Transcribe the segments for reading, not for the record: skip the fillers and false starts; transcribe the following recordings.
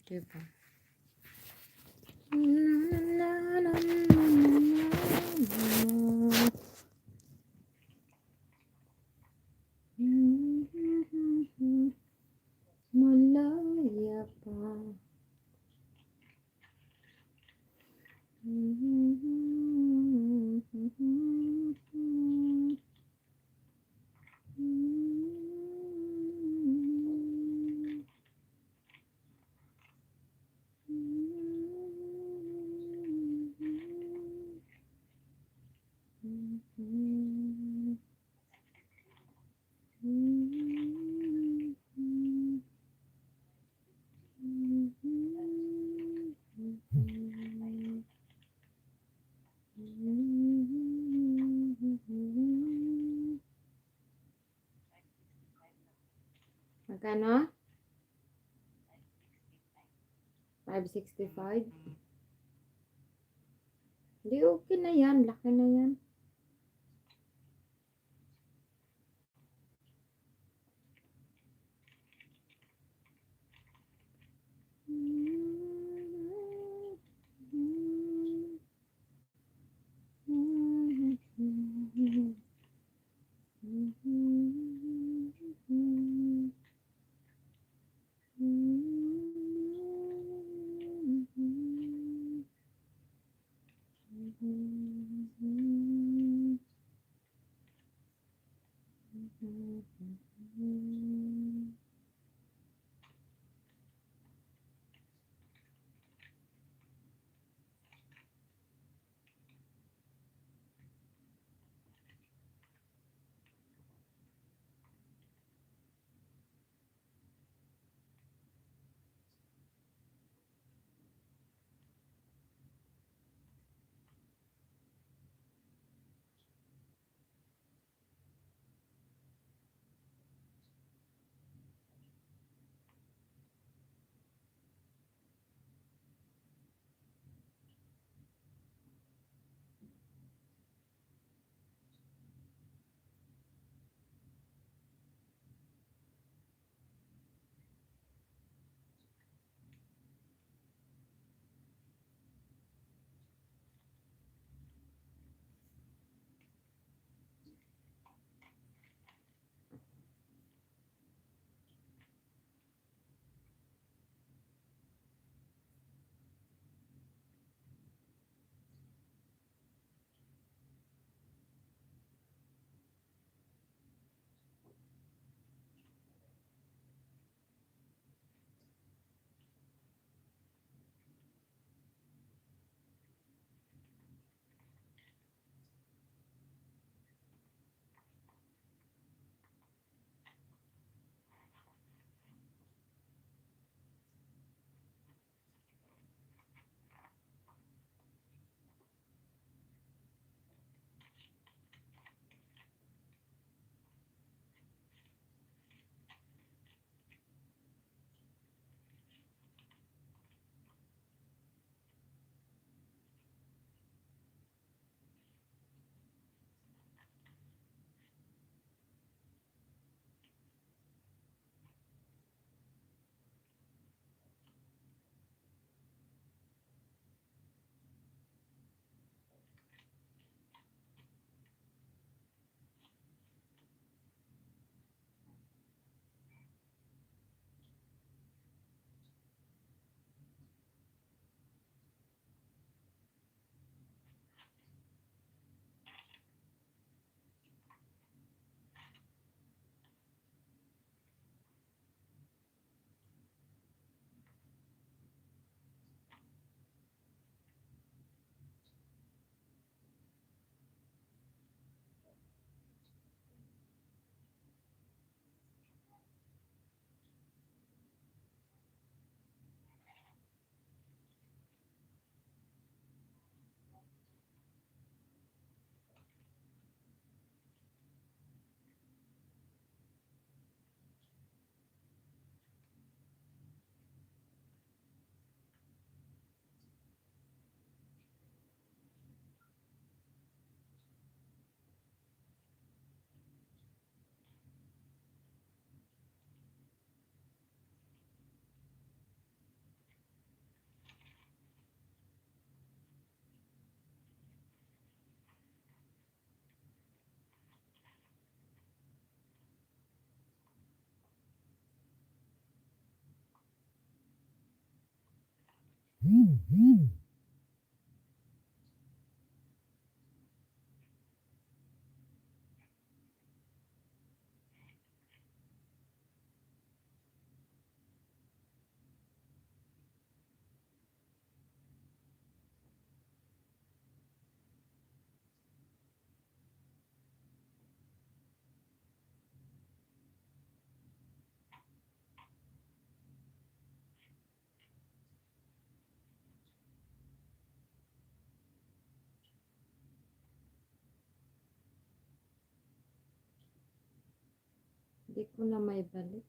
Diba? Malaya pa. Magkano? 565? Hindi, okay na yan. Laki na yan. Hindi ko na may balik.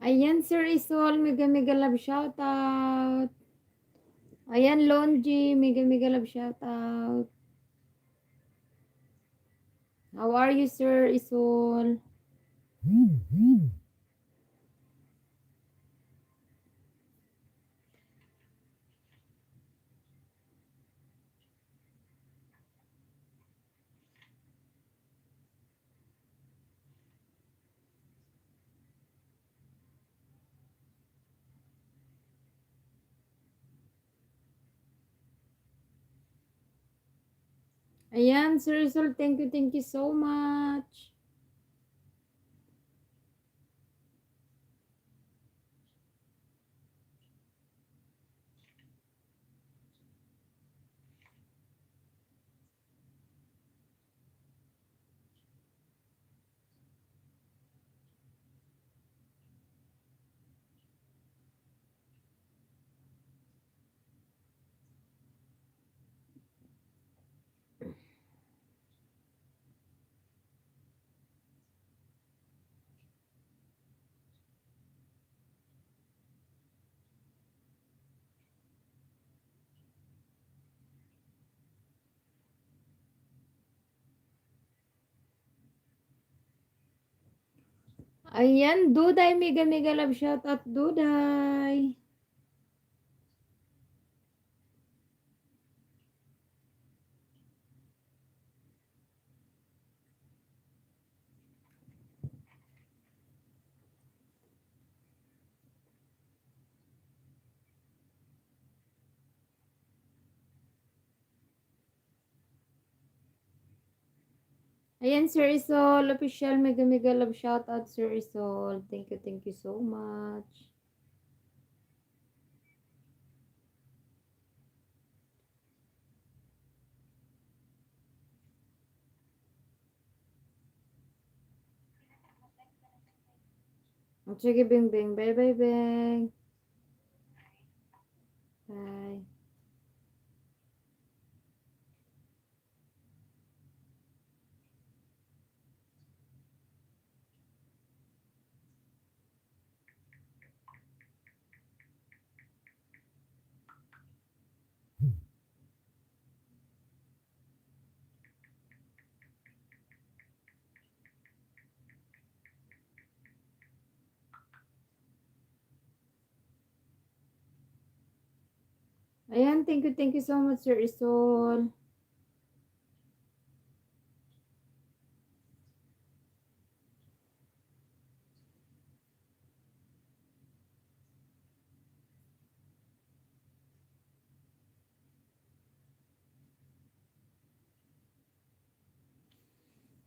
Ayan, Sir Isol, mega mega love shoutout. Ayan, Lonji, mega mega love shoutout. How are you, Sir Isol? Ayan, Sir Isol, thank you so much. Ayan, Duday, mega mega love shoutout, Duday. Ayan, Sir Isol, official mega mega love shoutout, Sir Isol. Thank you so much. Sige, Bing Bing. Bye bye, Bing. Bye. Ayan, thank you so much, Sir Isol.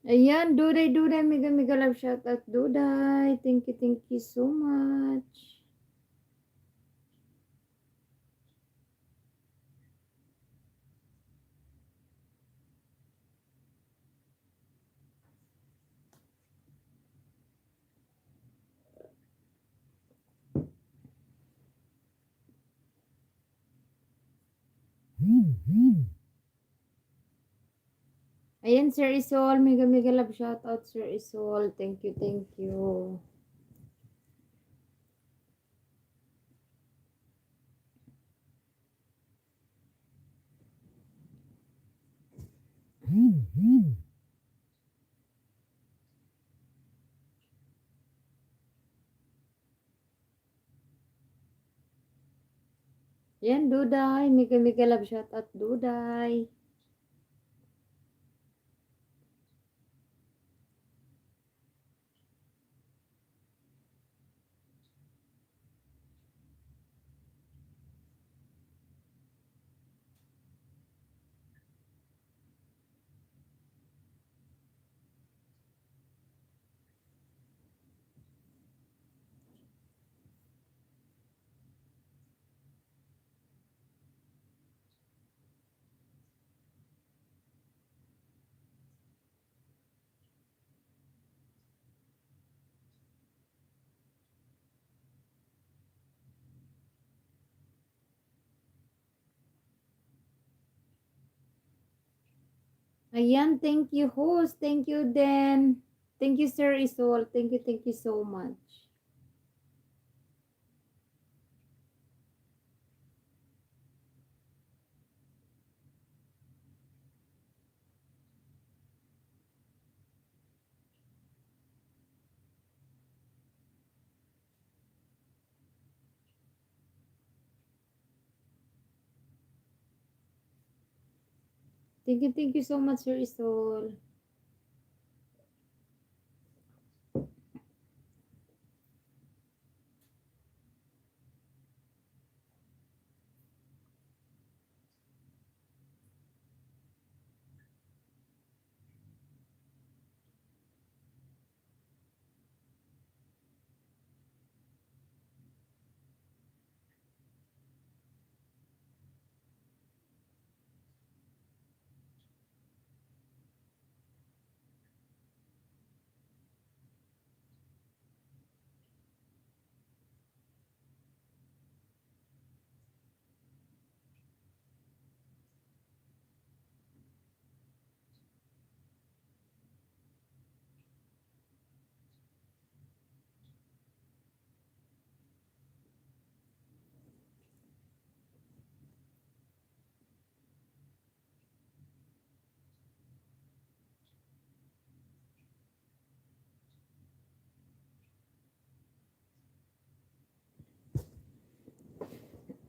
Ayan, Duday, mega mega love shoutout, Duday. Thank you so much. Ayan, Sir Isol, mega mega love shoutout, Sir Isol. Thank you. Ayan, Duday, mega mega love shoutout, Duday. Ayan, thank you, host. Thank you, Den. Thank you, Sir Isol. Thank you so much. Thank you so much, Sir Isol.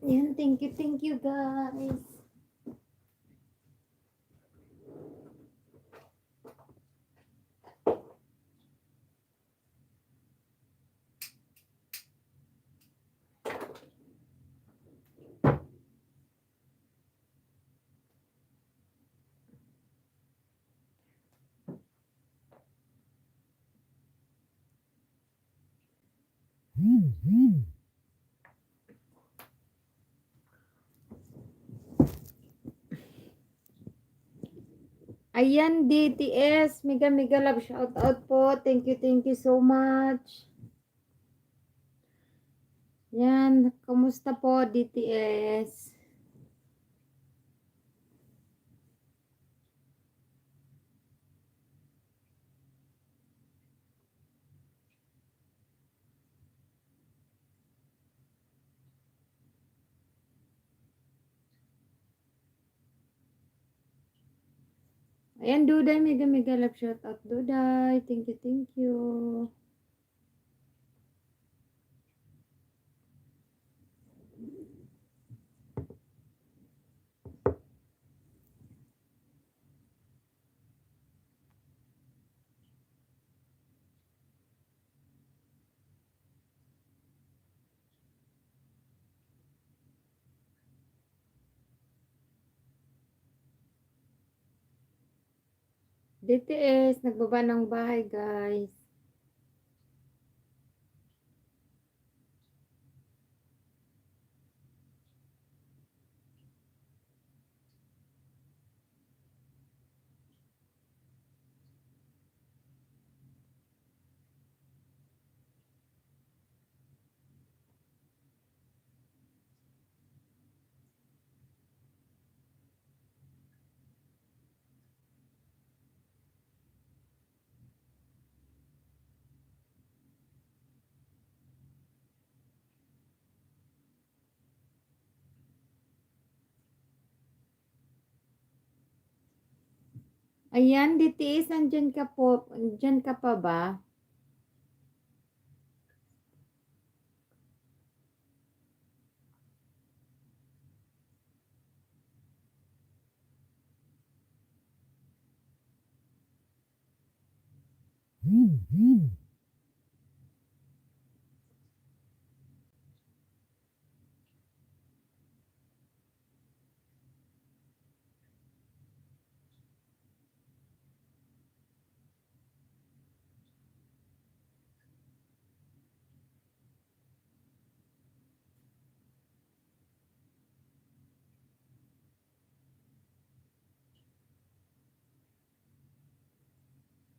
Yan, thank you guys. Ayan, DTS, mega mega love shout out po. Thank you so much. Yan, kumusta po DTS? Ayan, Duday, mega mega love shout out, Duday. Thank you. DTS, nagbaba ng bahay, guys. Ayan, DTS, andyan ka po. Andyan ka pa ba?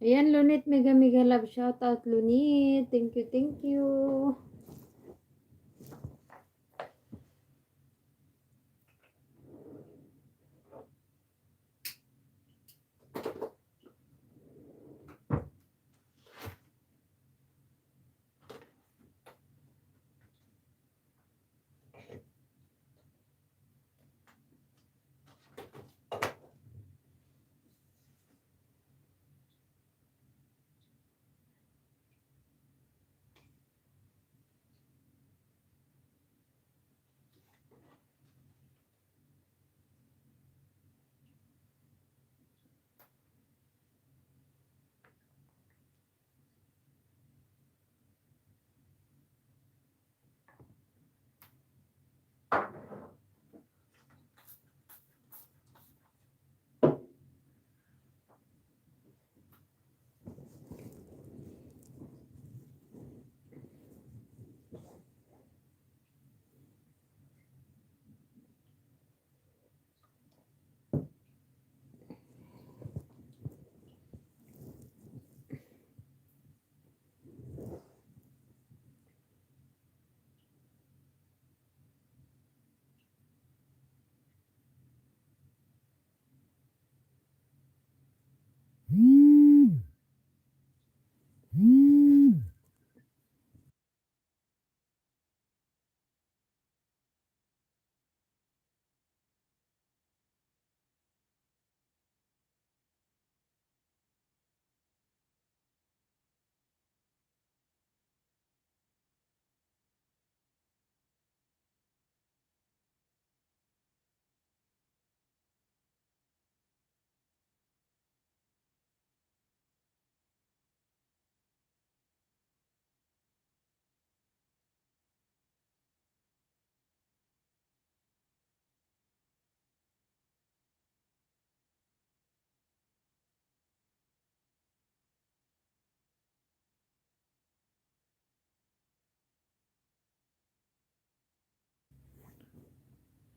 Ayan, Lunit, mega mega love shout out, Lunit. Thank you.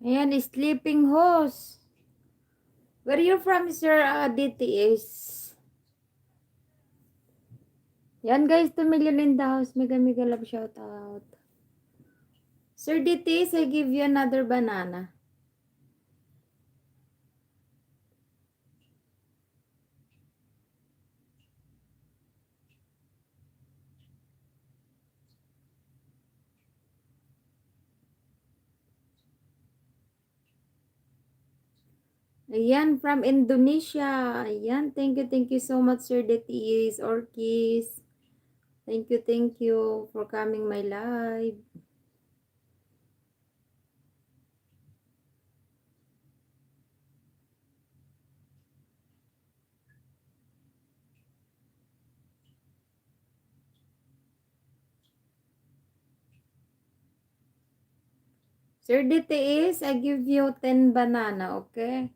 Ayan, sleeping horse. Where you from, Sir DTS? Yan guys, 2 million in the house. Mega mega love shout out. Sir DTS, I give you another banana. Ayan, from Indonesia. Ayan, thank you so much, Sir DTS, Orkis. Thank you for coming my live. Sir DTS, I give you 10 banana, okay?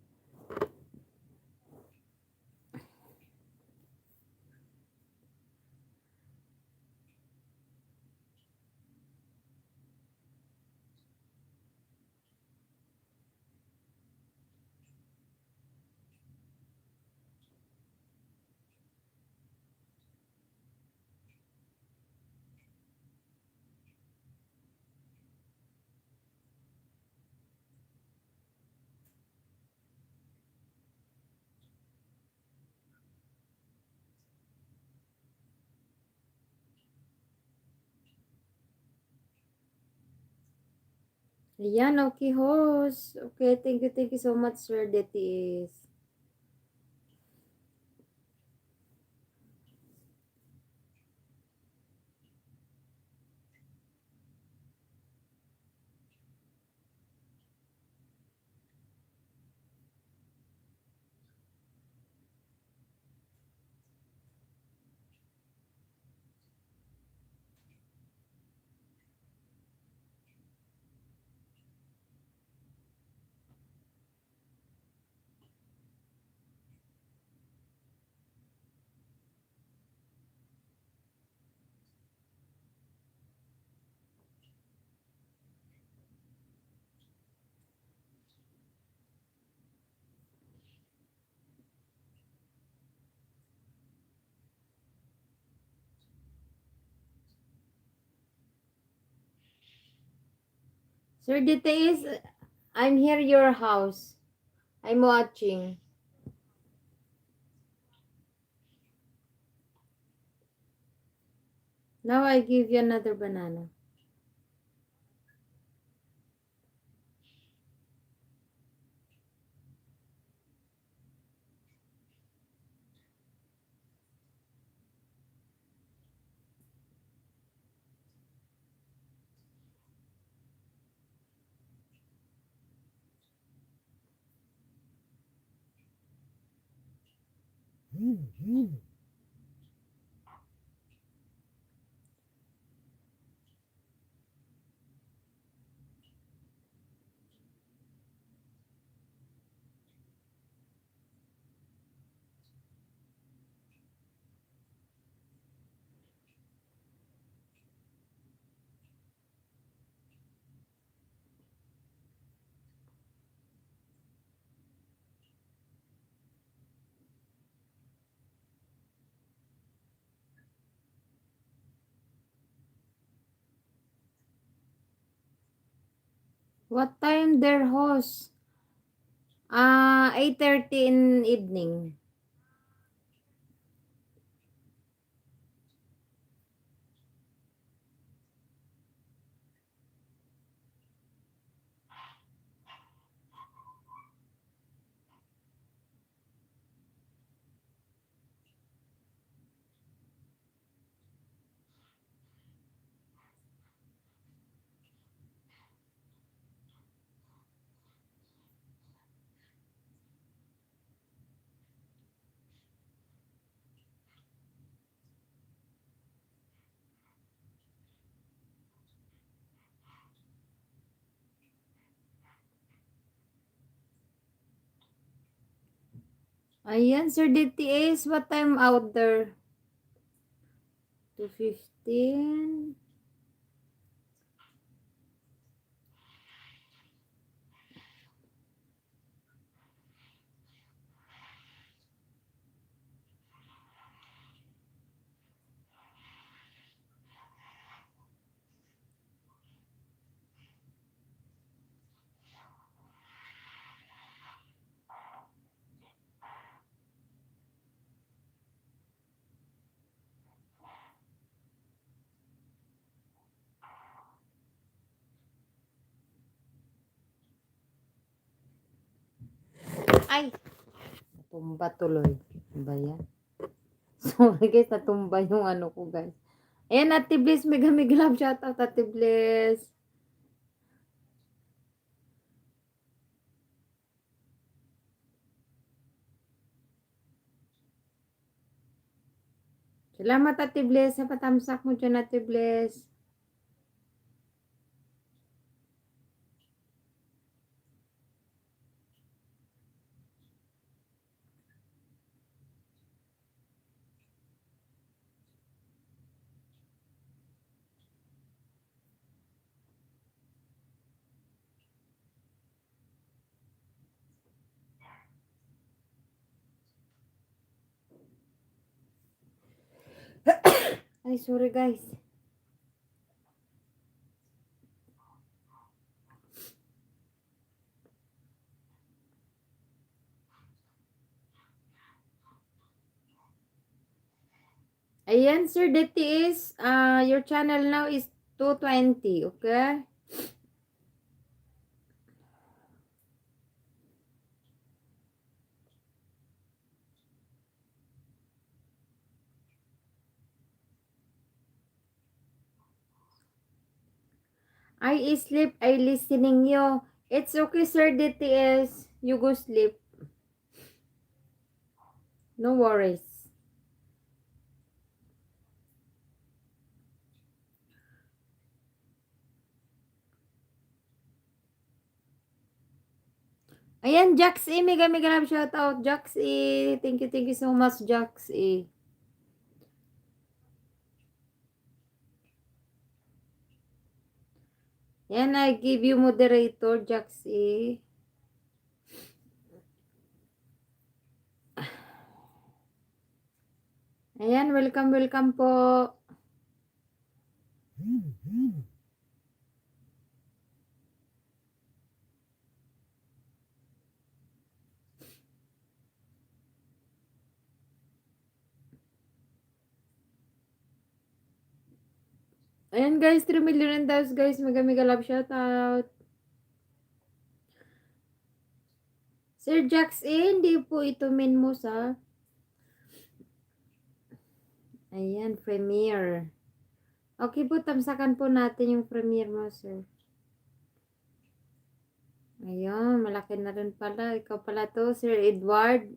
Ayan, okay, host. Okay, thank you so much, Sir DTS. Sir DTS, I'm here your house. I'm watching. Now I give you another banana. What time their host? 8:30 in evening. Ayan, Sir DTS, what time out there? 2:15. Ay! Natumba tuloy. Ano ba yan? Sorry guys, natumba yung ano ko guys. Ayan, Ate Bliss, mega mega love shoutout, Ate Bliss. Salamat, Ate Bliss, sa patamsak mo dyan, Ate Bliss. Ay, sorry guys. Ayan, Sir Deti is, your channel now is 220, okay? I sleep, I listening you. It's okay, Sir DTS. You go sleep. No worries. Ayan, Jax E. Mega mega love shoutout. Jax E. Thank you so much, Jax E. Yan, I give you moderator, Jax E. Ayan, welcome, welcome po. Ayan guys, 3 million and those guys. Mega mega love shoutout. Sir Jax E, hindi po ito mo sa. Ayan, premiere. Okay po, tamsakan po natin yung premiere mo, sir. Ayun, malaki na rin pala. Ikaw pala to, Sir Edward.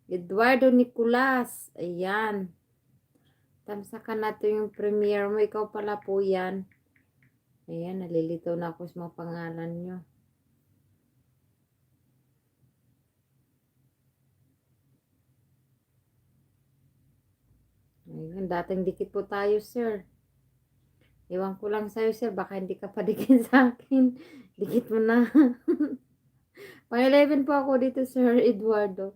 Eduardo Nicolas. Ayan. Tamsakan natin yung premiere mo. Ikaw pala po yan. Ayan, nalilitaw na ako sa mga pangalan nyo. Ayun, dating dikit po tayo, sir. Iwan ko lang sa'yo, sir. Baka hindi ka pa dikit sa akin. Dikit mo na. Pang 11 po ako dito, Sir Eduardo.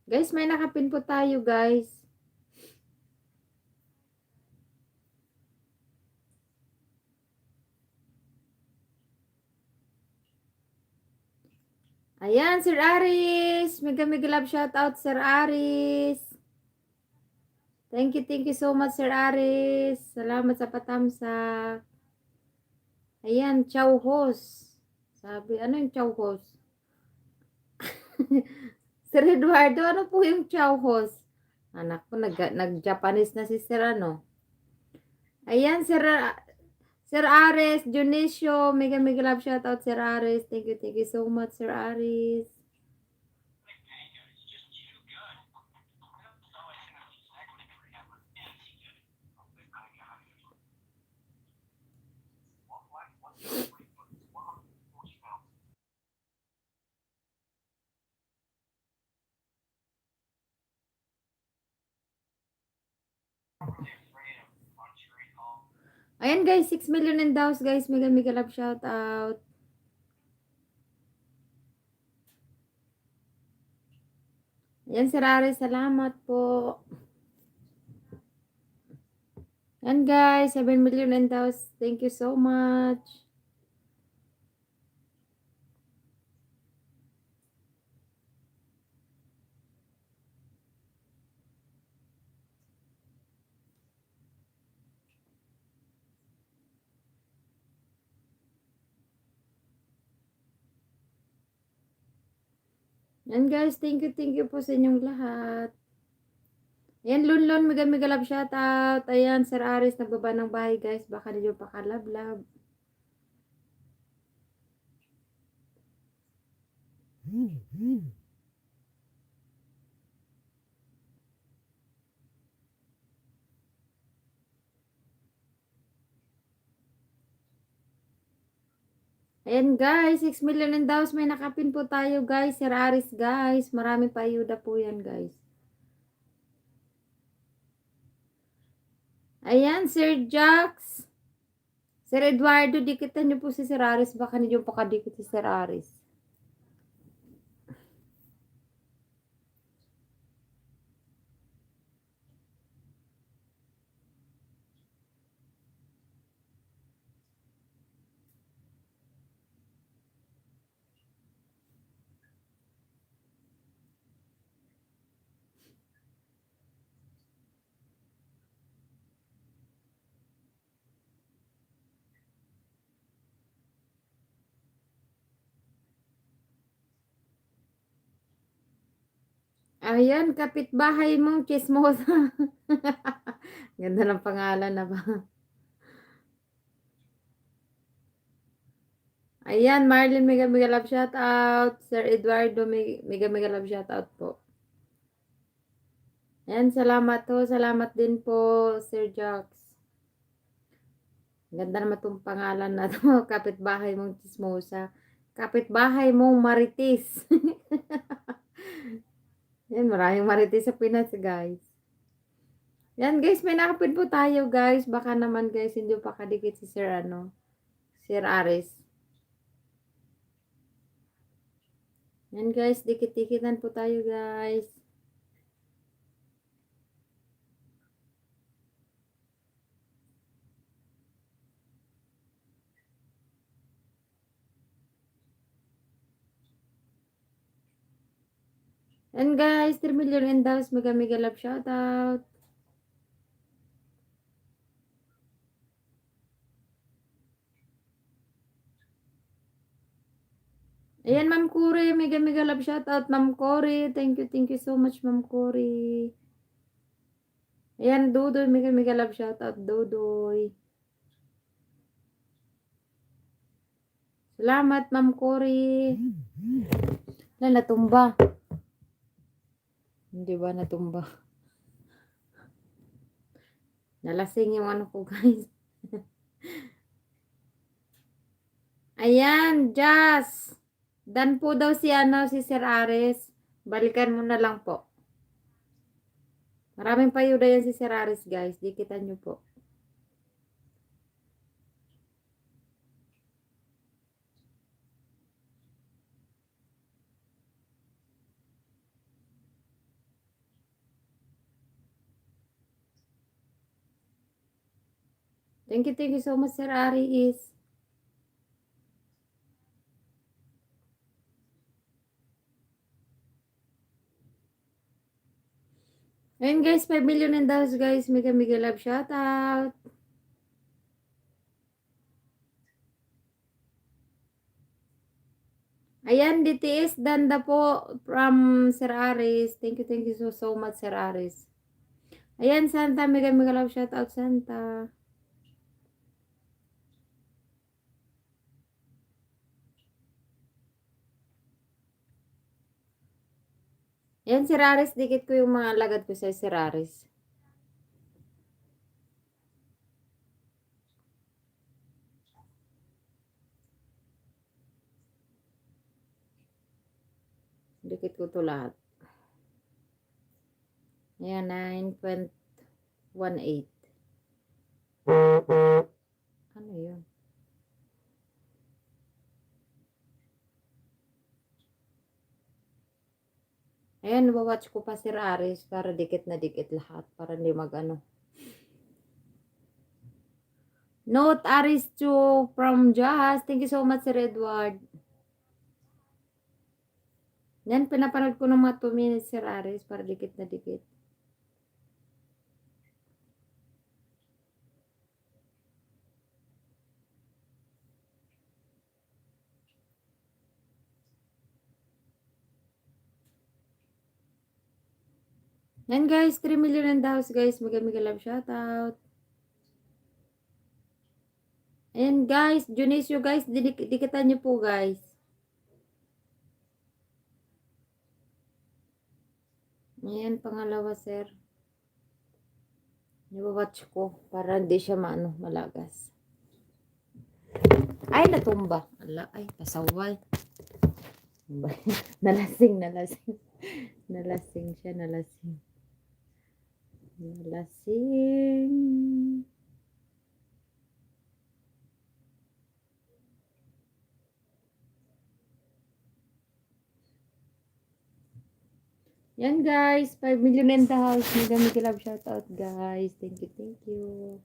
Guys, may nakapin po tayo, guys. Ayan, Sir Aris. Mega mega love shoutout, Sir Aris. Thank you so much, Sir Aris. Salamat sa patamsak. Ayan, chow hos. Sabi, ano yung chow hos? Sir Eduardo, ano po yung chow hos? Anak ko, nag-Japanese na si Sir ano. Ayan, Sir Aris, Dionisio, mega mega love shoutout, Sir Aris. Thank you so much, Sir Aris. Ayan guys, 6 million and dows guys. Mega mega love shout out. Ayan Sir Aris, salamat po. Ayan guys, 7 million and dows. Thank you so much. Yan guys, thank you po sa inyong lahat. Ayan, Lunlun, mega mega love shoutout. Ayan, Sir Aris, nagbaba ng bahay guys. Baka ninyo pakalablab. Ayan guys, 6 million and daws. May nakapin po tayo guys. Sir Aris guys. Marami pa ayuda po yan guys. Ayan, Sir Jax. Sir Eduardo, dikitan niyo po si Sir Aris. Baka ninyo pakadikit si Sir Aris. Ayan, kapitbahay mong chismosa. Ganda ng pangalan na ba? Ayan, Marlene, mega mega love shout out. Sir Eduardo, mega mega love shout out po. Ayan, salamat po. Salamat din po, Sir Jax. Ganda naman itong pangalan na to. Kapitbahay mong chismosa. Kapitbahay mong maritis. Yan, maraming marites sa Pinas, guys. Yan, guys, may nakapin po tayo, guys. Baka naman, guys, hindi pa kadikit si Sir, Sir Aris. Yan, guys, dikit-dikitan po tayo, guys. And guys, 3 million and daws, mega mega love shout out. Ayan, Ma'am Cory, mega mega love shout out, Ma'am Cory. Thank you so much, Ma'am Cory. Ayan, Dudoy, mega mega love shout out, Dudoy. Salamat, Ma'am Cory. Natumba. Hindi ba natumba? Nalasing yung ano ko, guys. Ayan, Jazz. Dan po daw si si Sir Aris. Balikan mo na lang po. Maraming payuda yan si Sir Aris, guys. Dikitan nyo po. Thank you so much, Sir Aris. Ayun guys, 5 million and daws guys. Mega mega love shout out. Ayan, DTS Danda po from Sir Aris. Thank you so much, Sir Aris. Ayan, Santa, mega mega love shout out, Santa. Ayan, Sir Aris, dikit ko yung mga lagad ko sa Sir Aris. Dikit ko to lahat. Ayan, 9.18. Ano yun? Ayan, watch ko pa si Aris para dikit na dikit lahat. Para hindi mag-ano. Note Aris 2 from Jazz. Thank you so much, Sir Edward. Yan, pinapanood ko ng mga 2 minutes, Sir Aris, para dikit na dikit. Yan guys, 3 million in the house guys. Mega mega love shoutout. Ayan guys, Junisio guys, dikitan nyo po guys. Ayan, pangalawa sir. Iwawatch ko para hindi siya malagas. Ay, natumba. Ala, ay, pasaway. Nalasing. Nalasing siya, nalasing. Yan guys, 5 million in the house. Mega love shoutout guys. Thank you, thank you.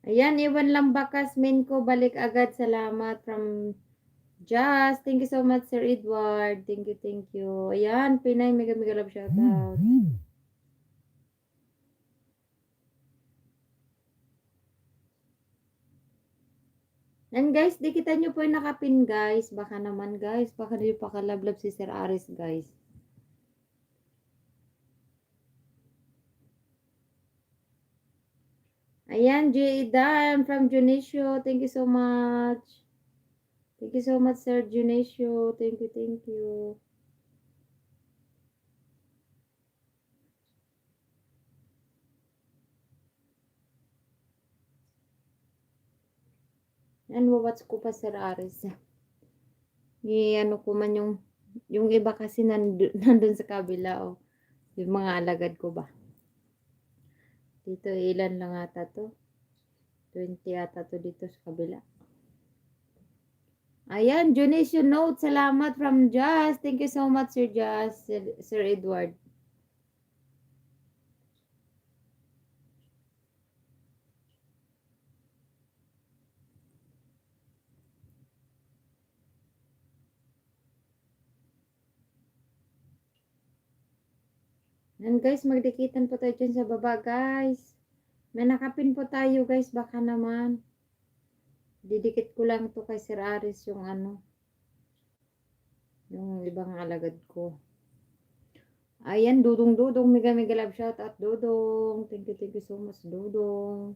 Ayan, iwan lang bakas min ko. Balik agad. Salamat from Just. Thank you so much, Sir Edward. Thank you, thank you. Ayan, Pinay, mega love shoutout. Yan guys, dikitan nyo po yung nakapin guys. Baka naman guys, baka nyo pakalablab si Sir Aris guys. Ayan, Jada, I'm from Junicio. Thank you so much. Thank you so much, Sir Junicio. Thank you, thank you. Yan, wawatch ko pa, Sir Aris. Ano ko man yung iba kasi nandun sa kabila, oh. Yung mga alagad ko ba. Dito, ilan lang ata to? 20 ata to dito sa kabila. Ayan, donation note. Salamat from Just. Thank you so much, Sir Just. Sir Edward. Yan guys, magdikitan po tayo dyan sa baba guys. May nakapin po tayo guys, baka naman. Didikit ko lang to kay Sir Aris yung yung ibang alagad ko. Ayan, Dudong, mega love shout out, Dudong. Thank you so much, Dudong.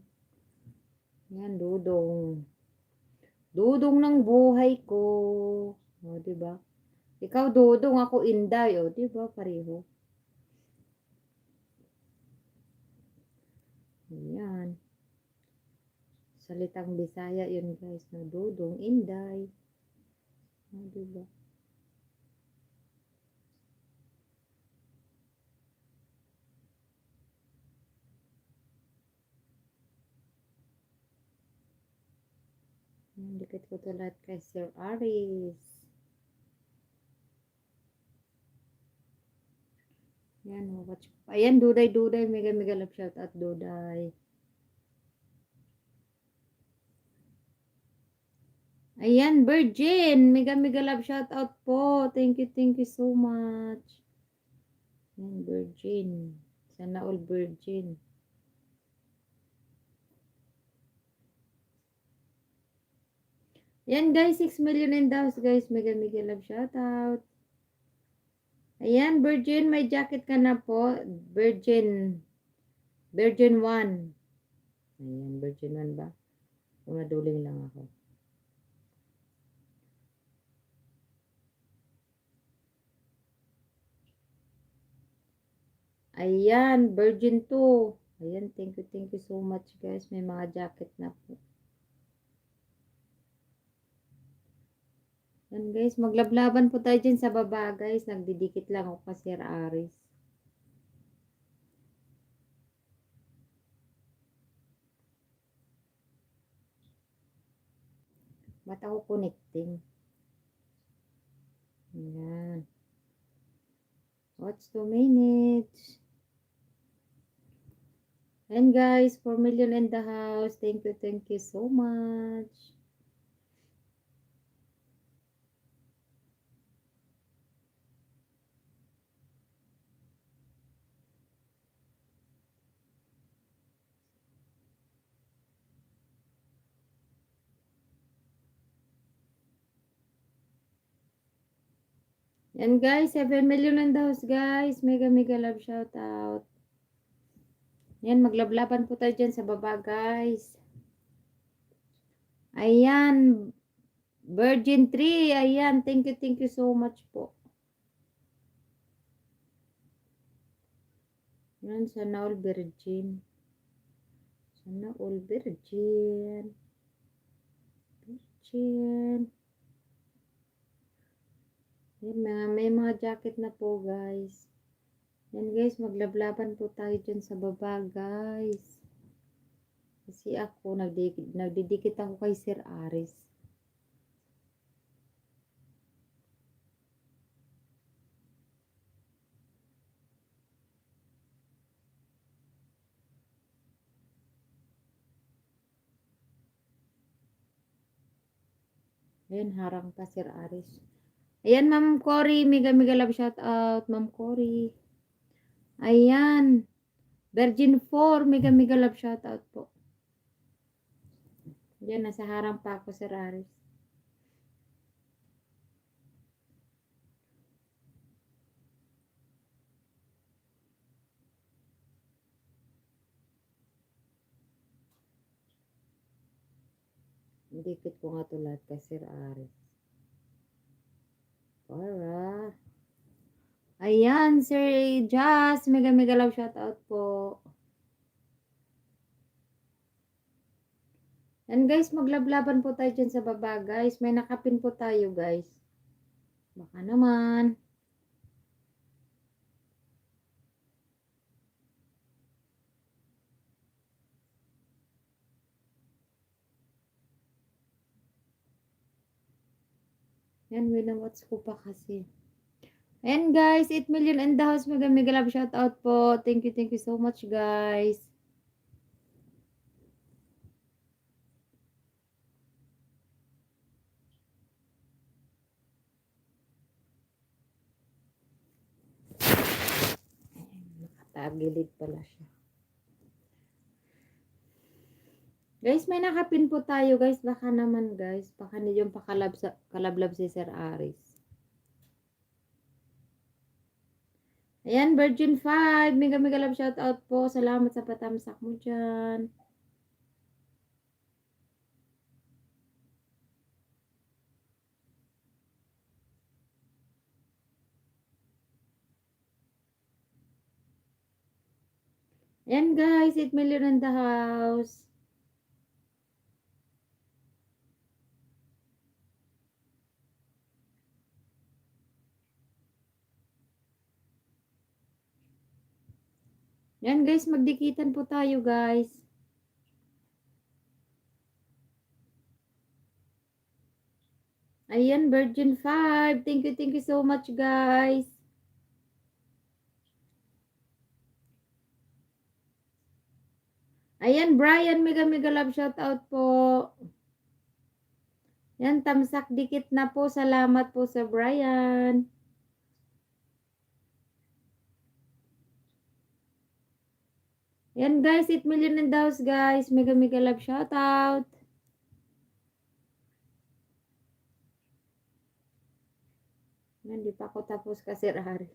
Yan, Dudong. Dudong ng buhay ko. O, diba? Ikaw, Dudong, ako Inday. O, diba? Pareho. Ayan. Salitang Bisaya yun guys, na Dudong, Inday. O, diba? Dikit ko to lahat kay Sir Aris. Yan, watch ko. Ayan, Duday, mega love shout out, Duday. Ayan, Virgin, mega love shout out po. Thank you so much. Ayan, Virgin. Sana all Virgin. Yan guys, 6 million in the house guys. Mega love shout out. Ayan, Virgin, may jacket ka na po. Virgin 1. Ayan, Virgin 1 ba? Umaduling lang ako. Ayan, Virgin 2. Ayan, thank you so much guys. May mga jacket na po. Yan guys, maglablaban po tayo dyan sa baba guys. Nagdidikit lang ako kasi Sir Aris. Ba't ako connecting? Ayan. Watch 2 minutes. And guys, 4 million in the house. Thank you so much. Yan guys, 7 million in the house guys. Mega mega love shout out. Yan, maglablaban po tayo dyan sa baba guys. Ayan, Virgin 3. Ayan, thank you so much po. Yan, sana all virgin. Sana all virgin. Virgin. Yan, may mga jacket na po guys. Yan guys, maglablaban po tayo dyan sa baba guys. Kasi ako, nagdidikit ako kay Sir Aris. Ayan, harang pa Sir Aris. Ayan, Ma'am Cory. Mega mega love shout out, Ma'am Cory. Ayan. Virgin 4. Mega mega love shout out po. Ayan, nasa harang pa ako Sir Aris. Dikit ko nga ito lahat kay Sir Aris. Para. Ayan, Sir Jazz. Mega mega love shout out po. And guys, maglablaban po tayo dyan sa baba guys. May nakapin po tayo guys. Baka naman. Yan, winawats ko pa kasi. And guys, 8 million in the house. Mega mega love shout out po. Thank you so much guys. Nakatagilid pala siya. Guys, may nakapin po tayo guys. Baka naman guys. Baka nilyong pakalablab si Sir Aris. Ayan, Virgin 5. Mega mega love shout out po. Salamat sa patamsak mo dyan. Ayan guys, 8 million in the house. Yan guys, magdikitan po tayo guys. Ayan, Virgin 5. Thank you so much guys. Ayan, Brian, mega mega love shout out po. Yan, tamsak dikit na po. Salamat po sa Brian. Yan guys, 8 million in the house guys. Mega mega love shout out. Yan, di pa ako tapos kasi Aris.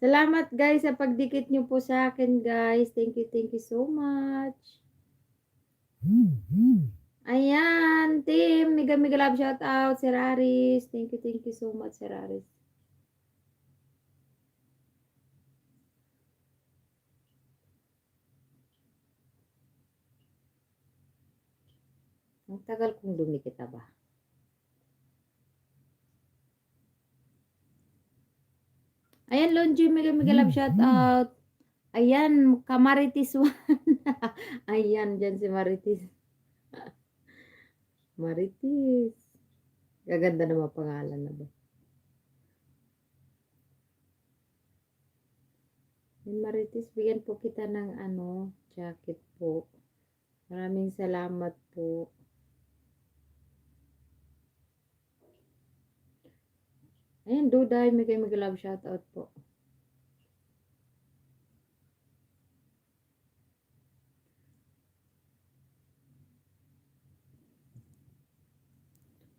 Salamat guys sa pagdikit nyo po sa akin guys. Thank you so much. Ayan, team. Mega mega love shout out, Sir Aris. Thank you so much, Sir Aris. Ang tagal kong dumikit ba? Ayan, Lonji, mega mega love shout out. Ayan, Kamaritis 1. Ayan, dyan si Maritis. Maritis. Gaganda naman pangalan na ba? Ayan, Maritis, bigyan po kita ng jacket po. Maraming salamat po. Ayan, Duday, mega mega love shout out po.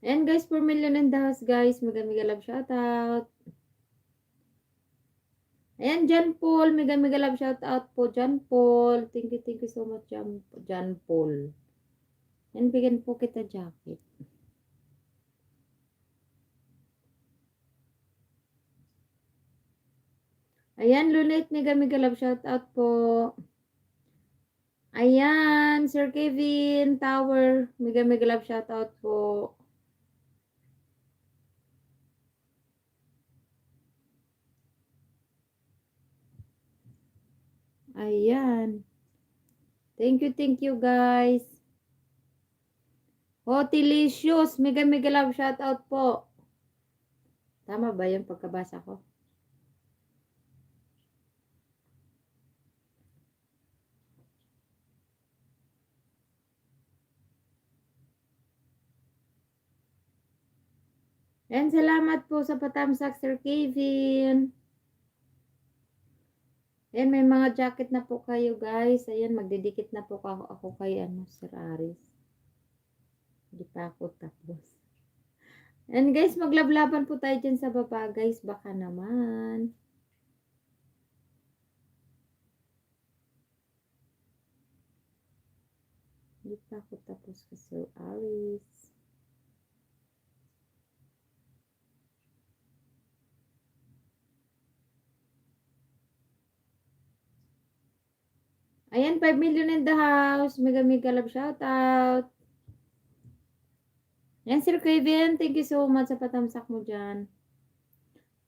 And guys, 4 million in the house, guys. Mega mega love shoutout. Ayan, John Paul. Mega mega love shoutout po, John Paul. Thank you so much, John Paul. Yan, bigyan po kita jacket. Ayan, Lunate. Mega mega love shoutout po. Ayan, Sir Kevin Tower. Mega mega love shoutout po. Ayan. Thank you guys. Hotilicious. Mega mega love shoutout po. Tama ba yung pagkabasa ko? And salamat po sa patamsak, Sir Kevin. Ayan, may mga jacket na po kayo, guys. Ayan, magdidikit na po ako kay Sir Aris. Hindi pa ako tapos. And guys, maglablaban po tayo dyan sa baba, guys. Baka naman. Hindi pa ako tapos kay Sir Aris. Ayan, 5 million in the house. Mega mega love shoutout. Ayan, Sir Kevin. Thank you so much sa patamsak mo dyan.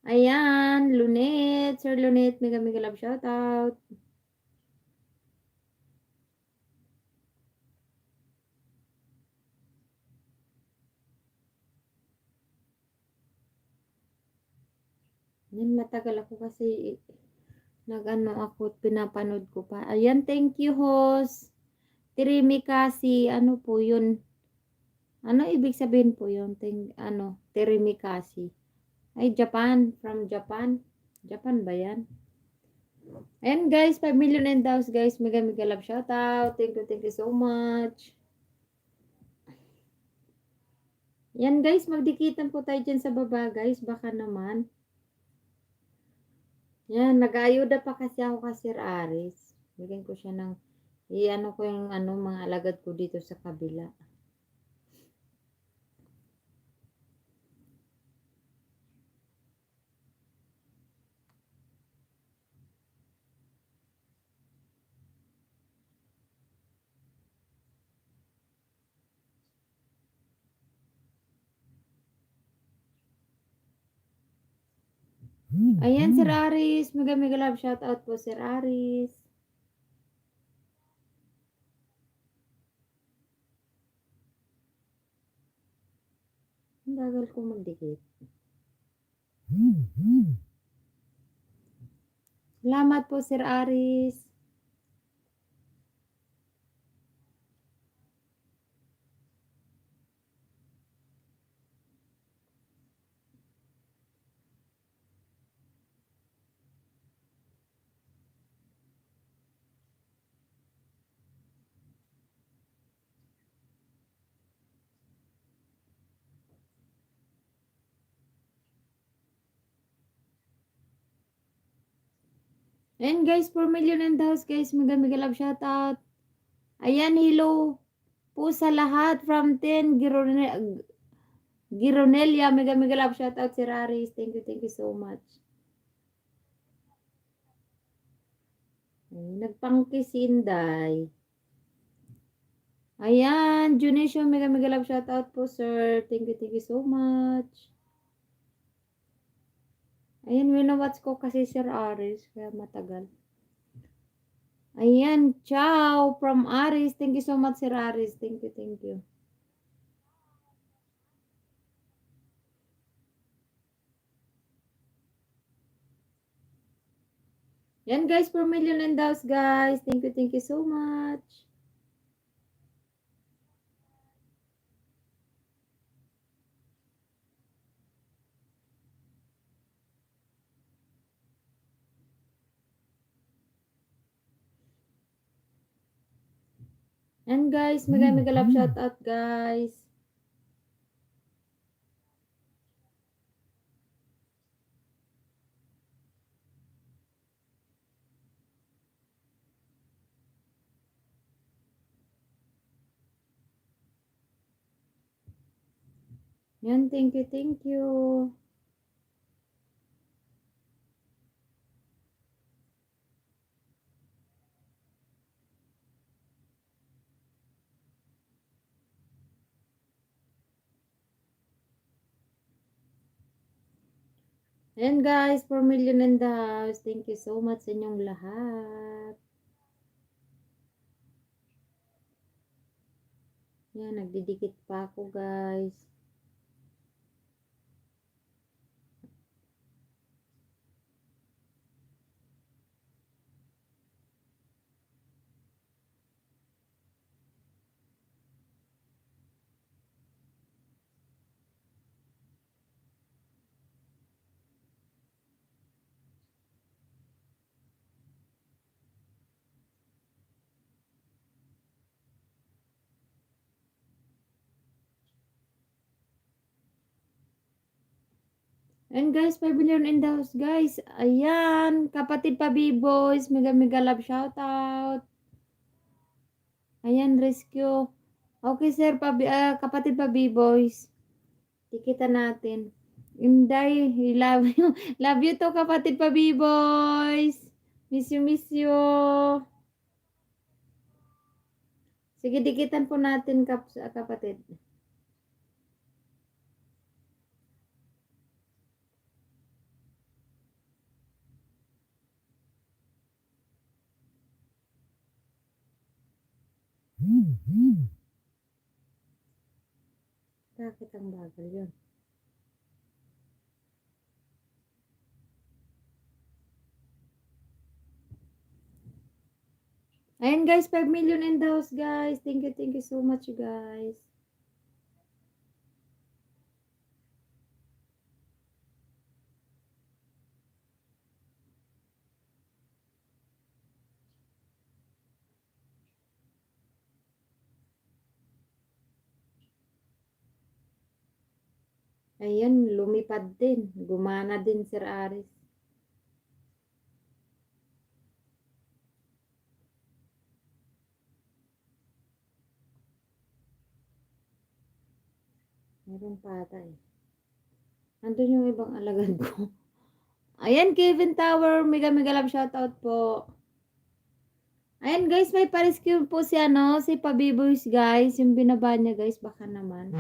Ayan, Lunet. Sir Lunet, mega mega love shoutout. Yan, matagal ako kasi nag-ano ako, pinapanood ko pa. Ayan, thank you, host. Tirimikasi, ano po yun? Ano ibig sabihin po yun? Tirimikasi. Ay, Japan. From Japan. Japan ba yan? Ayan, guys. 5 million and house, guys. Mega, mega love shoutout. Thank you so much. Yan, guys. Magdikitan po tayo dyan sa baba, guys. Baka naman. Yan, nag-aayuda pa kasi ako kay Sir Aris. Bigyan ko siya ng, i-ano ko yung mga alagad ko dito sa kabila. Ayan, Sir Aris. Mega mega love shoutout po, Sir Aris. Ang bagal ko magdikit. Salamat po, Sir Aris. Ayan, guys, 4 million and house, guys. Mega mega love shoutout. Ayan, hello po sa lahat from 10 Gironelia. Mega mega love shoutout, Sir Aris. Thank you so much. Ay, nagpangki si Inday. Ayan, Junisio, mega mega love shoutout po, sir. Thank you so much. Ayan, winawatch ko kasi Sir Aris, kaya matagal. Ayan, ciao from Aris. Thank you so much, Sir Aris. Thank you. Yan guys, 4 million and house, guys. Thank you so much. And guys, mega mega love shoutout, guys. Yan, thank you, thank you. Ayan guys, 4 million in the house. Thank you so much sa inyong lahat. Yan, nagdidikit pa ako guys. And guys, 5 million in the house, guys. Ayan, kapatid pa B-Boys. Mega mega love shoutout. Ayan, rescue. Okay, sir, kapatid pa B-Boys. Tikita natin. Inday, love you. Love you to, kapatid pa B-Boys. Miss you, miss you. Sige, dikitan po natin, kapatid. Bakit ang bagal yun? Ayan guys, 5 million in the house guys. Thank you so much you guys. Ayan, lumipad din. Gumana din Sir Aris. Meron pata eh. Nandun yung ibang alagad ko. Ayan, Kevin Tower. Mega mega love shoutout po. Ayan guys, may pa-rescue po si si Pabiboys guys. Yung binaba niya guys, baka naman.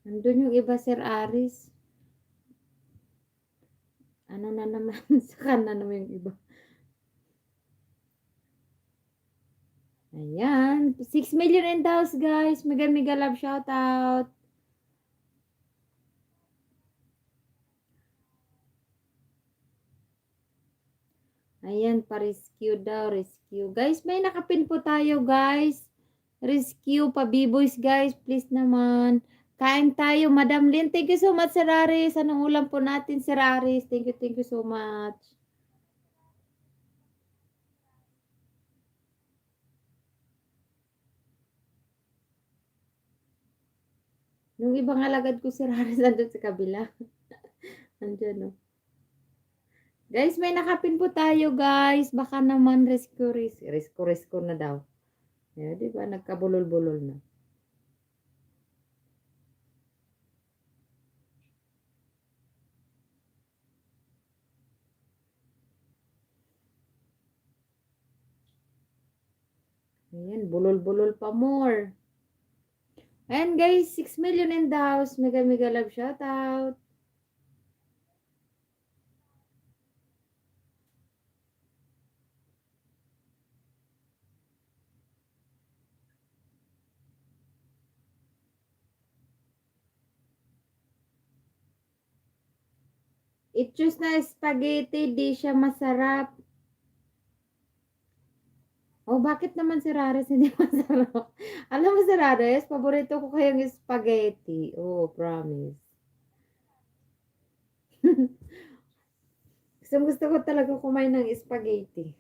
Nandun yung iba Sir Aris. Ano na naman, sa kanan naman yung iba. Ayan, 6 million in the house guys. Mega mega love shoutout. Ayan, pa-rescue daw, rescue. Guys, may nakapin po tayo, guys. Rescue, pa-B-boys, guys. Please naman. Kain tayo, Madam Lynn. Thank you so much, Sir Aris. Anong ulam po natin, Sir Aris? Thank you so much. Yung ibang alagad ko, Sir Aris, nandun sa kabila. Andyan, no. Guys, may nakapin po tayo, guys. Baka naman rescue na daw. Yeah, di ba? Nagkabulol-bulol na. Ayan, bulol-bulol pa more. Ayan guys, 6 million in the house. Mega mega love shoutout. I-choose na spaghetti, di siya masarap. Oh, bakit naman si Rares hindi masarap? Alam mo si Rares, paborito ko kayang spaghetti. Oh, promise. Gusto ko talaga kumain ng spaghetti.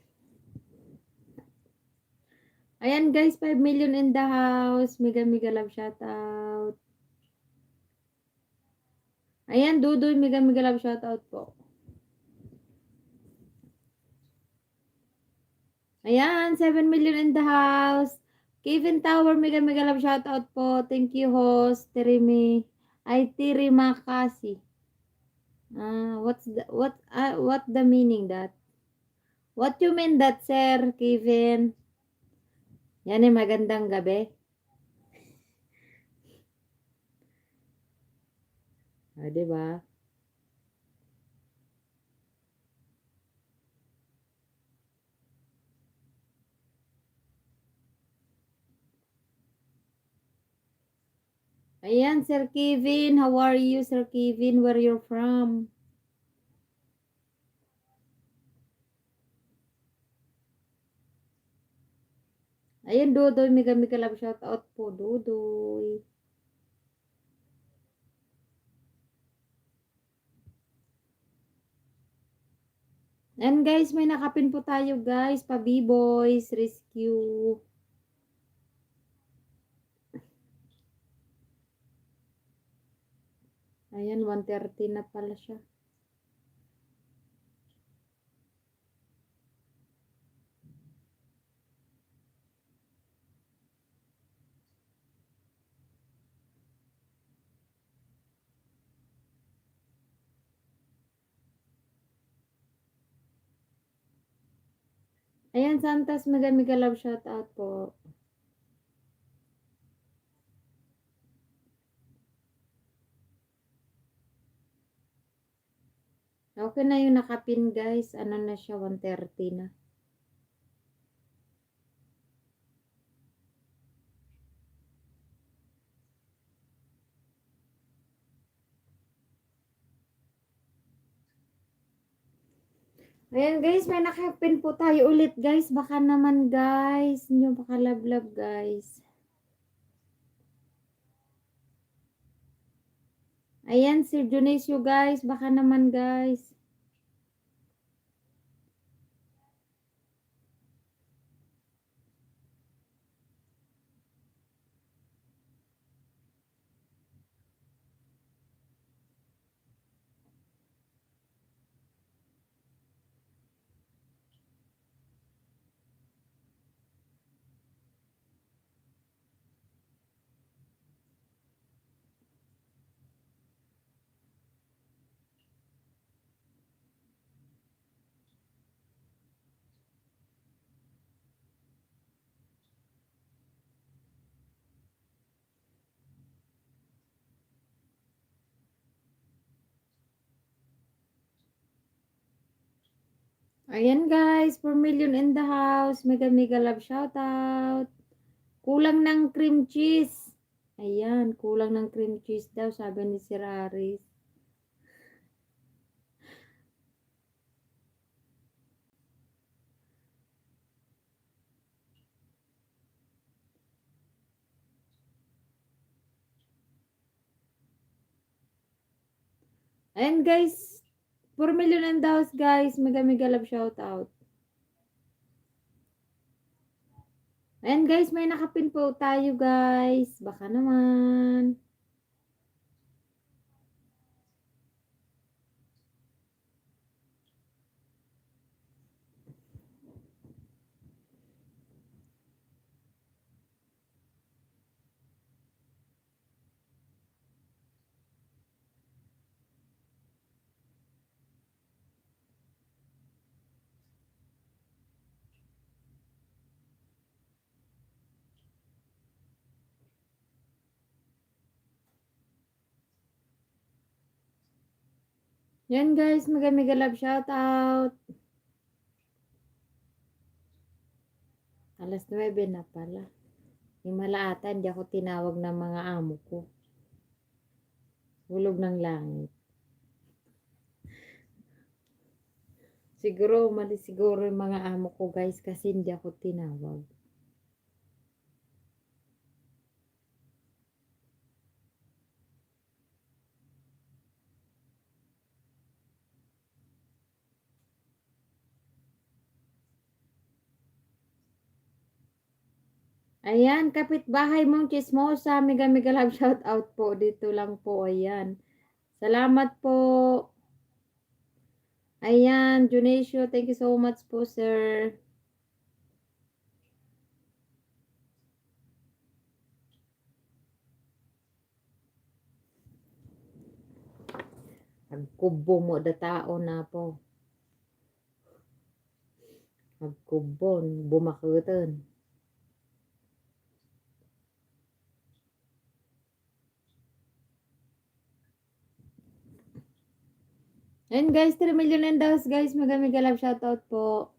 Ayan guys, 5 million in the house. Mega mega love shoutout. Ayan, Dudoy, mega mega love shoutout po. Ayan, 7 million in the house. Kevin Tower, mega mega love shoutout po. Thank you host, Terimi. Ay, Tirima kasi. What the meaning that? What you mean that, Sir Kevin? Yan ay magandang gabi. Diba? Ayan, Sir Kevin. How are you, Sir Kevin? Where you're from? Ayan, Dudoy. Mega mega love shoutout po, Dudoy. And guys, may nakapin po tayo guys. Pa-B-Boys Rescue. Ayan, 130 na pala siya. Ayan, Santas, mega mega love shoutout po. Okay na yung nakapin guys. Ano na siya, 130 na. Ayan guys, may nakapin po tayo ulit guys. Baka naman guys, nyo baka love guys. Ayan, si Dionisio guys. Baka naman guys. Ayan guys, 4 million in the house. Mega mega love shoutout. Kulang ng cream cheese. Ayan, kulang ng cream cheese daw, sabi ni Sir Aris. Ayan guys, 4 million in the house guys. Mega mega love shoutout. Ayan guys, may nakapin po tayo guys. Baka naman. Yan guys, mega mega love shoutout. Alas 9 na pala. Himala ata, hindi ako tinawag ng mga amo ko. Hulog ng langit. Siguro, mali siguro yung mga amo ko guys kasi hindi ako tinawag. Ayan, kapitbahay mong chismosa, mega mega love shout out po. Dito lang po, ayan. Salamat po. Ayan, Junesio, thank you so much po, sir. Agkubo mo da tao na po. Agkubon, bumakutan. And guys, 3 million and daws guys. Mega mega love shout out po.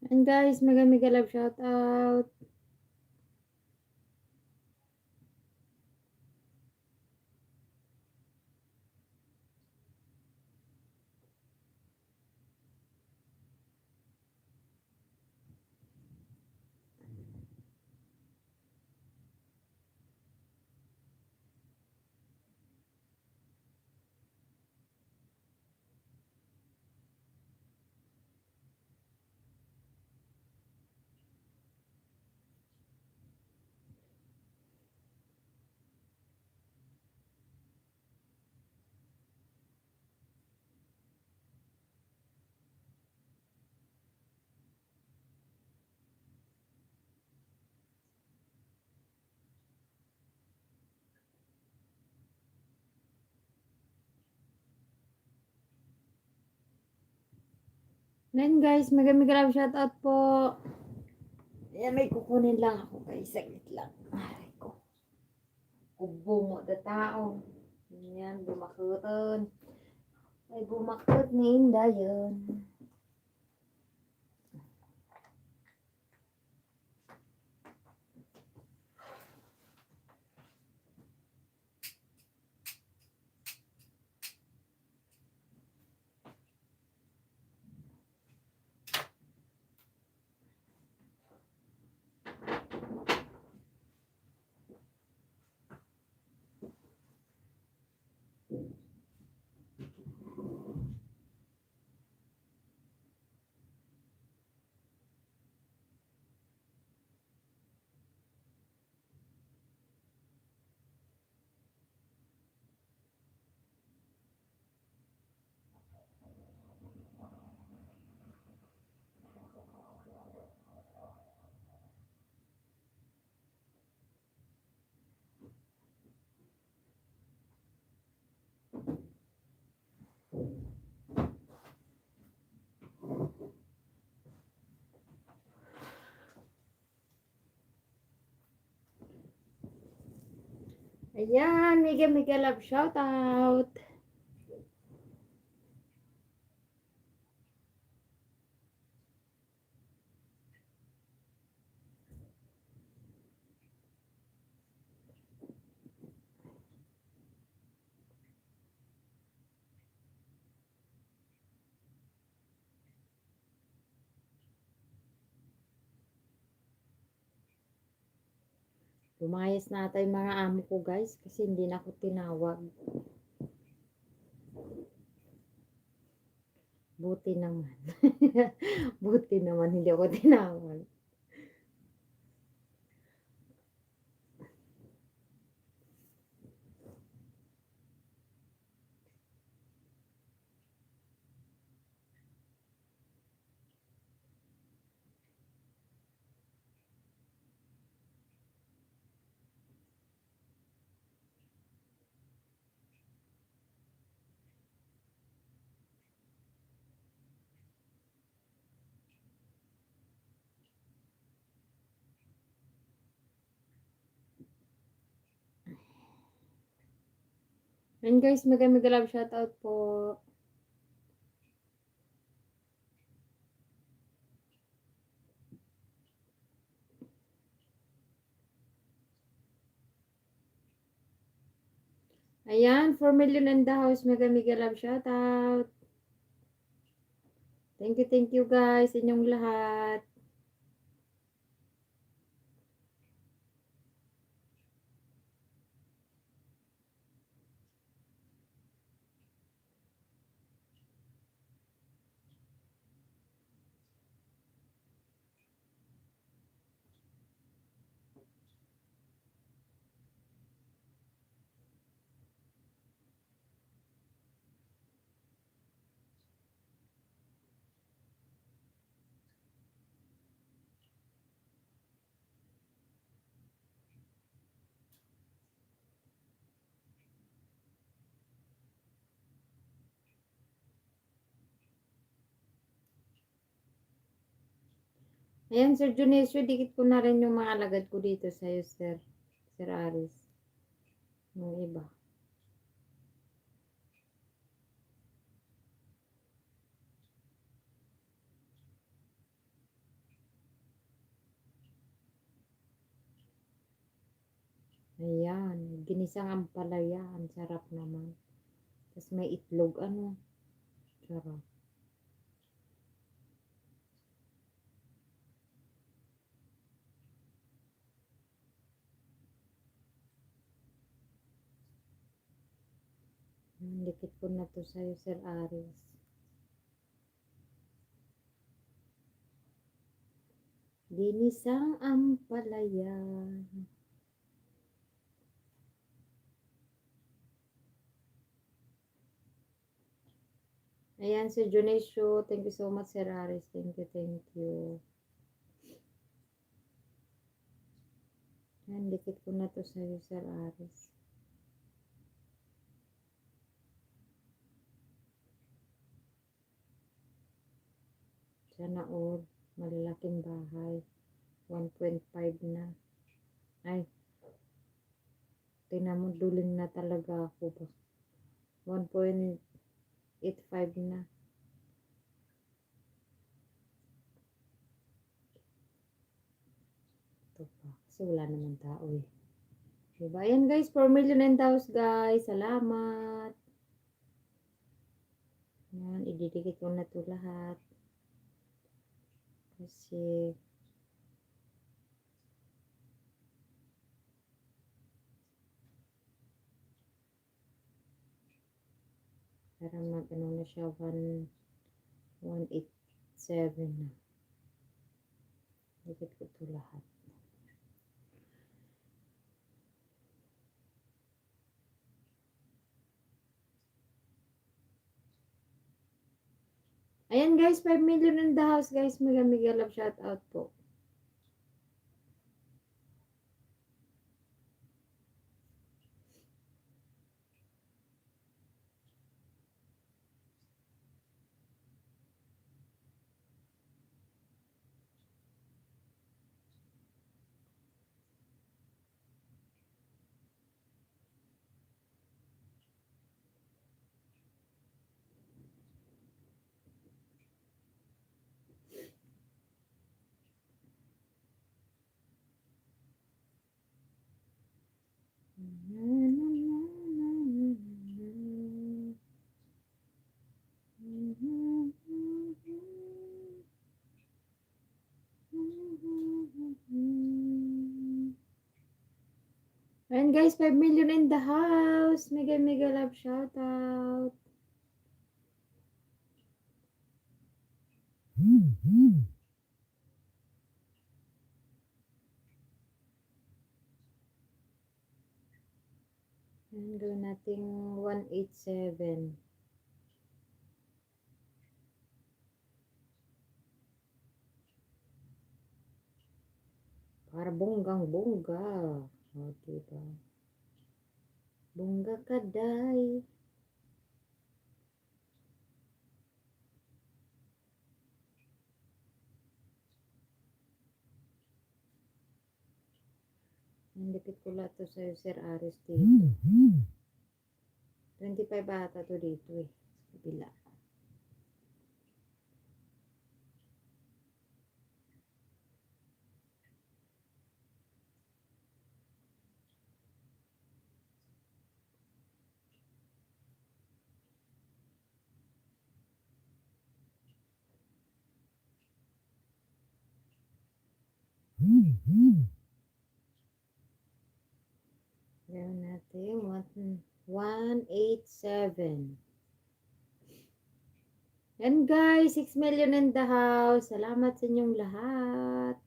And guys, mega mega love shout out. Then guys, mega mega love shout out po. Ayan, may kukunin lang ako guys. Saglit lang. Aray ko. Kubo mo da tao. Ayan, bumakutan. Ay, bumakot ni Indayon. Ayan, mega mega love shout out. Lumayas na tayo mga amo ko guys kasi hindi na ako tinawag. Buti naman. Buti naman hindi ako tinawag. And guys, mega mega love shoutout po. Ayan, 4 million in the house. Mega mega love shoutout. Thank you guys, inyong lahat. Ayan, Sir Junesio, dikit ko na rin yung mga alagad ko dito sa'yo, Sir. Sir Aris. Yung iba. Ayan, ginisang ampalaya. Ang sarap naman. Tapos may itlog, ano. Sarap. Dikit ko na to sa'yo, Sir Aris. Ginisang ampalaya. Ayan, Sir Junesio. Thank you so much, Sir Aris. Thank you. Ayan, dikit ko na to sa'yo, Sir Aris. Sana all. Malalaking bahay. 1.5 na. Ay, tingnan mo, duling na talaga ako ba. 1.85 na. Ito pa. Kasi wala naman tao eh. Diba? Ayan guys, 4 million and house guys. Salamat. Ayan, ididikit ko na ito lahat. Kasi para mag-ano na siya, 187 na. Dikit ko ito lahat. Ayan guys, 5 million in the house guys. Mega mega love shout out po. Ayan guys, 5 million in the house. Mega mega love shout out. Ayan, gawin natin 187. Para bonggang bongga. O, diba? Bongga kaday. Nandikit ko lahat to sa'yo, Sir Aris dito. 25 ata to dito eh. Sa kabila. Gawin natin 187. Yan guys, 6 million in the house. Salamat sa inyong lahat.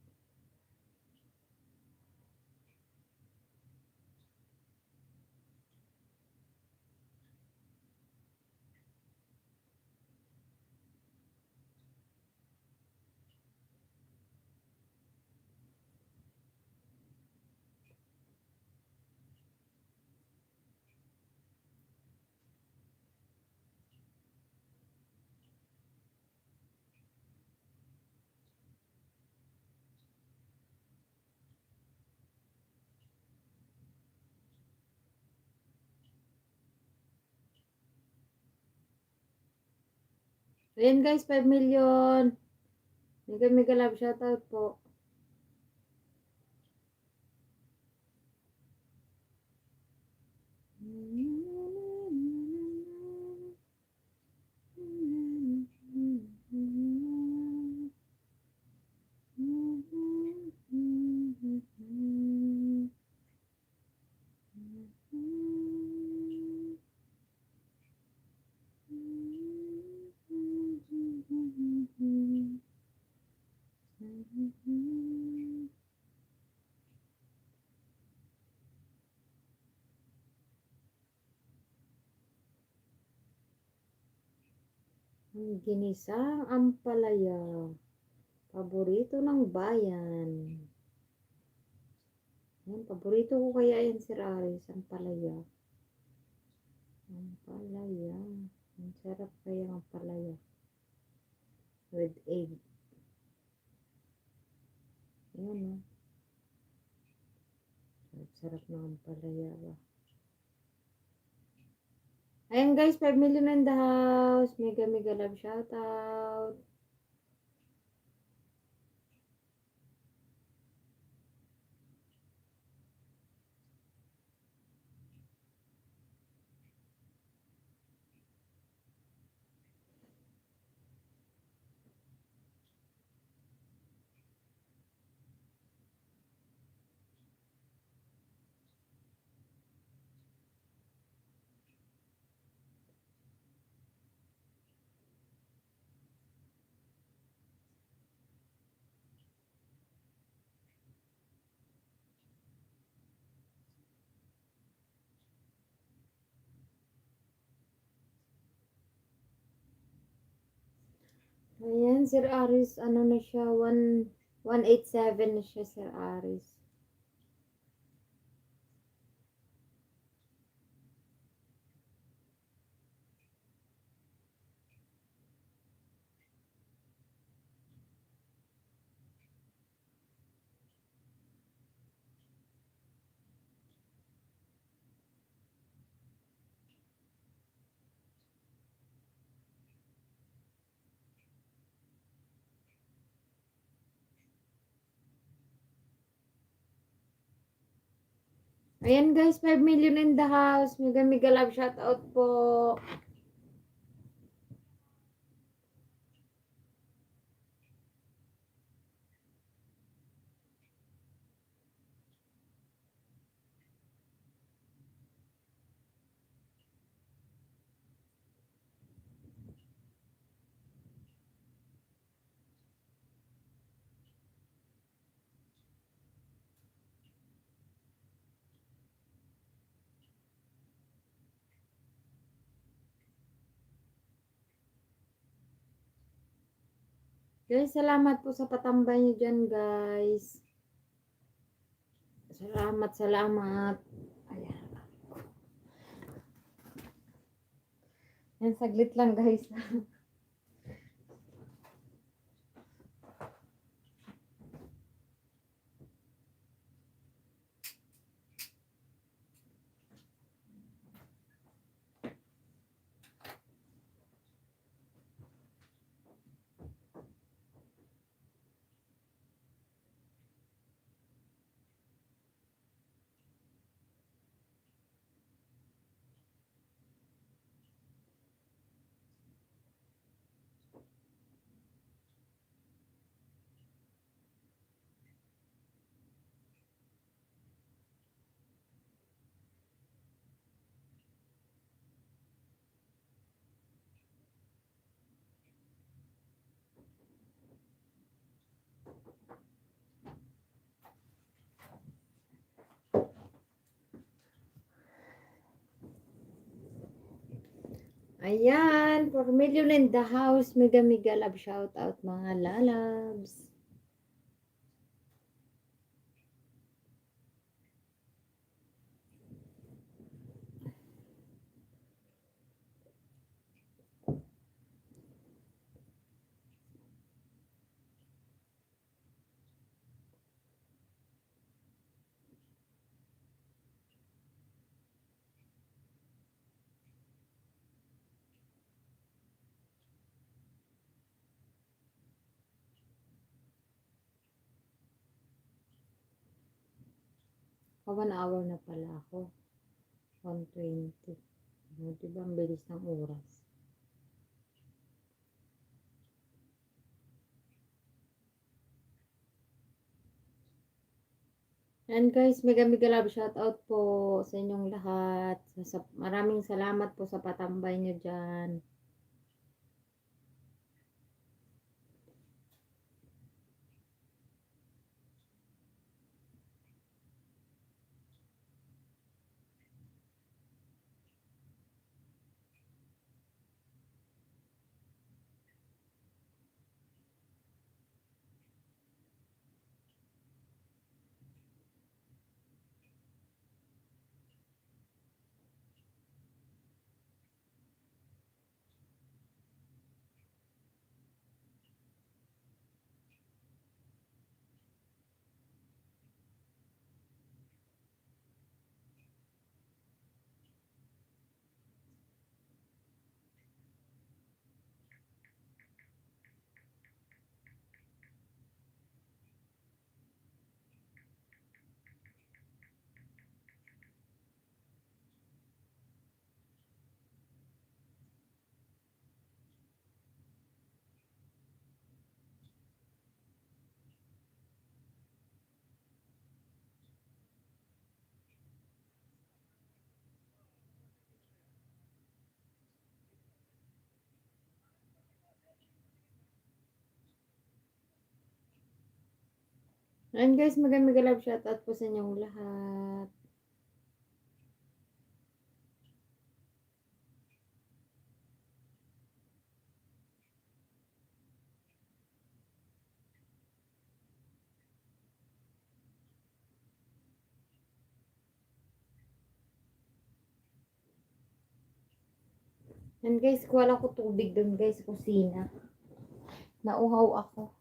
Ayan guys, 5 million. Mega love shoutout po. Ginisang ampalaya. Paborito ng bayan. Yan, paborito ko kaya yan, Sir Aris, ampalaya. Ampalaya. Ang sarap kaya ang ampalaya. With egg. Yan, no? Sarap ng ampalaya ba. Ayan guys, 5 million in the house. Mega love shoutout. Ayan, Sir Aris, ano na siya, 187 na siya, Sir Aris. Ayan guys, 5 million in the house. Mega love shoutout po. Guys, salamat po sa patambay niyo dyan, guys. Salamat. Ayan. Yan, saglit lang, guys. Ayan, 4 million in the house. Mega mega love shout out mga lalabs. Oh, 1 hour na pala ako. 1:20. Oh, diba ang bilis ng oras? And guys, mega mega love shout out po sa inyong lahat. Maraming salamat po sa patambay nyo dyan. And guys, mega mega love shout out po sa inyong lahat. And guys, kuha lang ko tubig dun guys, kusina. Nauhaw ako.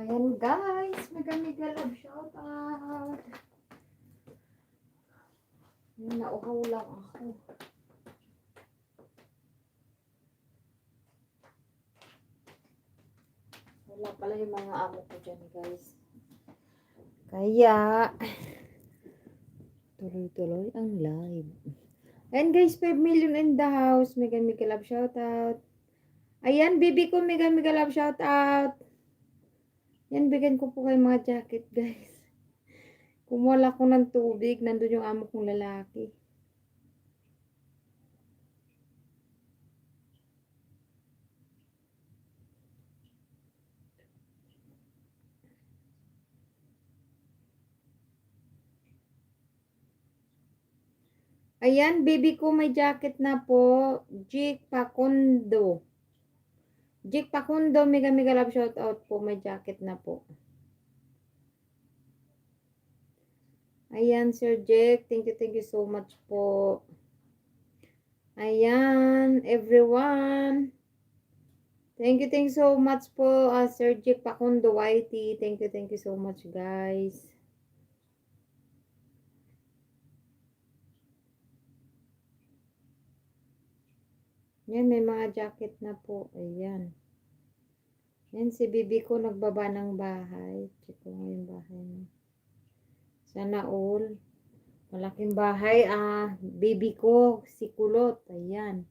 Ayan guys, mega mega love shout out. Nauhaw lang ako. Wala pala yung mga amo ko dyan guys. Kaya, tuloy-tuloy ang live. And guys, 5 million in the house. Mega mega love shout out. Ayan, baby ko, mega mega love shout out. Yan, bigyan ko po kayo mga jacket guys. Kumuha ko ng tubig, nandun yung amo kong lalaki. Ayan, baby ko, may jacket na po. Jik Pakundo. Jik Pakundo, mega mega love shout out po. May jacket na po. Ayan, Sir Jake. Thank you so much po. Ayan, everyone. Thank you so much po, Sir Jake Pakundo YT. Thank you so much, guys. Yan, may mga jacket na po. Ayan. Yan, si bibi ko nagbaba ng bahay. Check ko nga yung bahay niya. Sana all. Malaking bahay. Bibi ko, si Kulot. Ayan.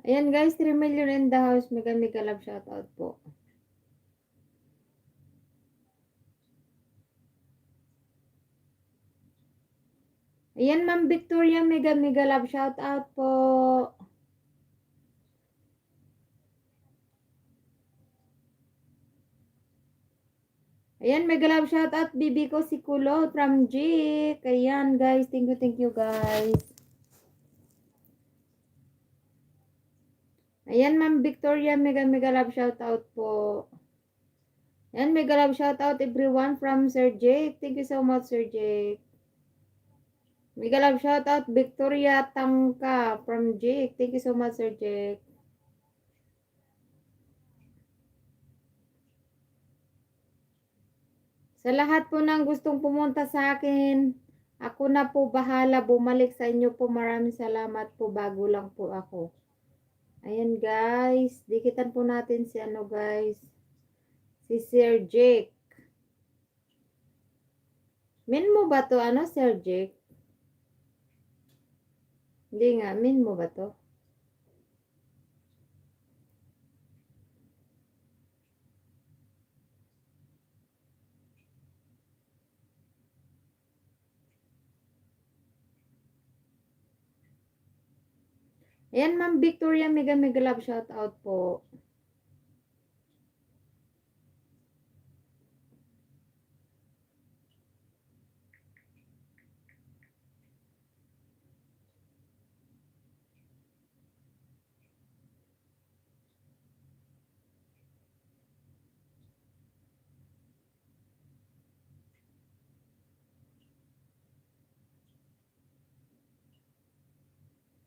Ayan guys, 3 million in the house. Mega mega love shout out po. Ayan, Ma'am Victoria, mega mega love shout out po. Ayan, mega love shout out bibi ko si Kulot from Jik. Ayan guys, thank you guys. Ayan, Ma'am Victoria, mega mega love shout out po. Ayan, mega love shout out everyone from Sir Jake. Thank you so much, Sir Jake. Mega love shout out Victoria Tangka from Jake. Thank you so much, Sir Jake. Sa lahat po ng gustong pumunta sa akin, ako na po bahala bumalik sa inyo po. Maraming salamat po, bago lang po ako. Ayan guys, dikitan po natin si ano guys, si Sir Jake. Min mo ba to ano, Sir Jake? Hindi nga, min mo ba to? Ayan, Ma'am Victoria, mega mega love shout out po.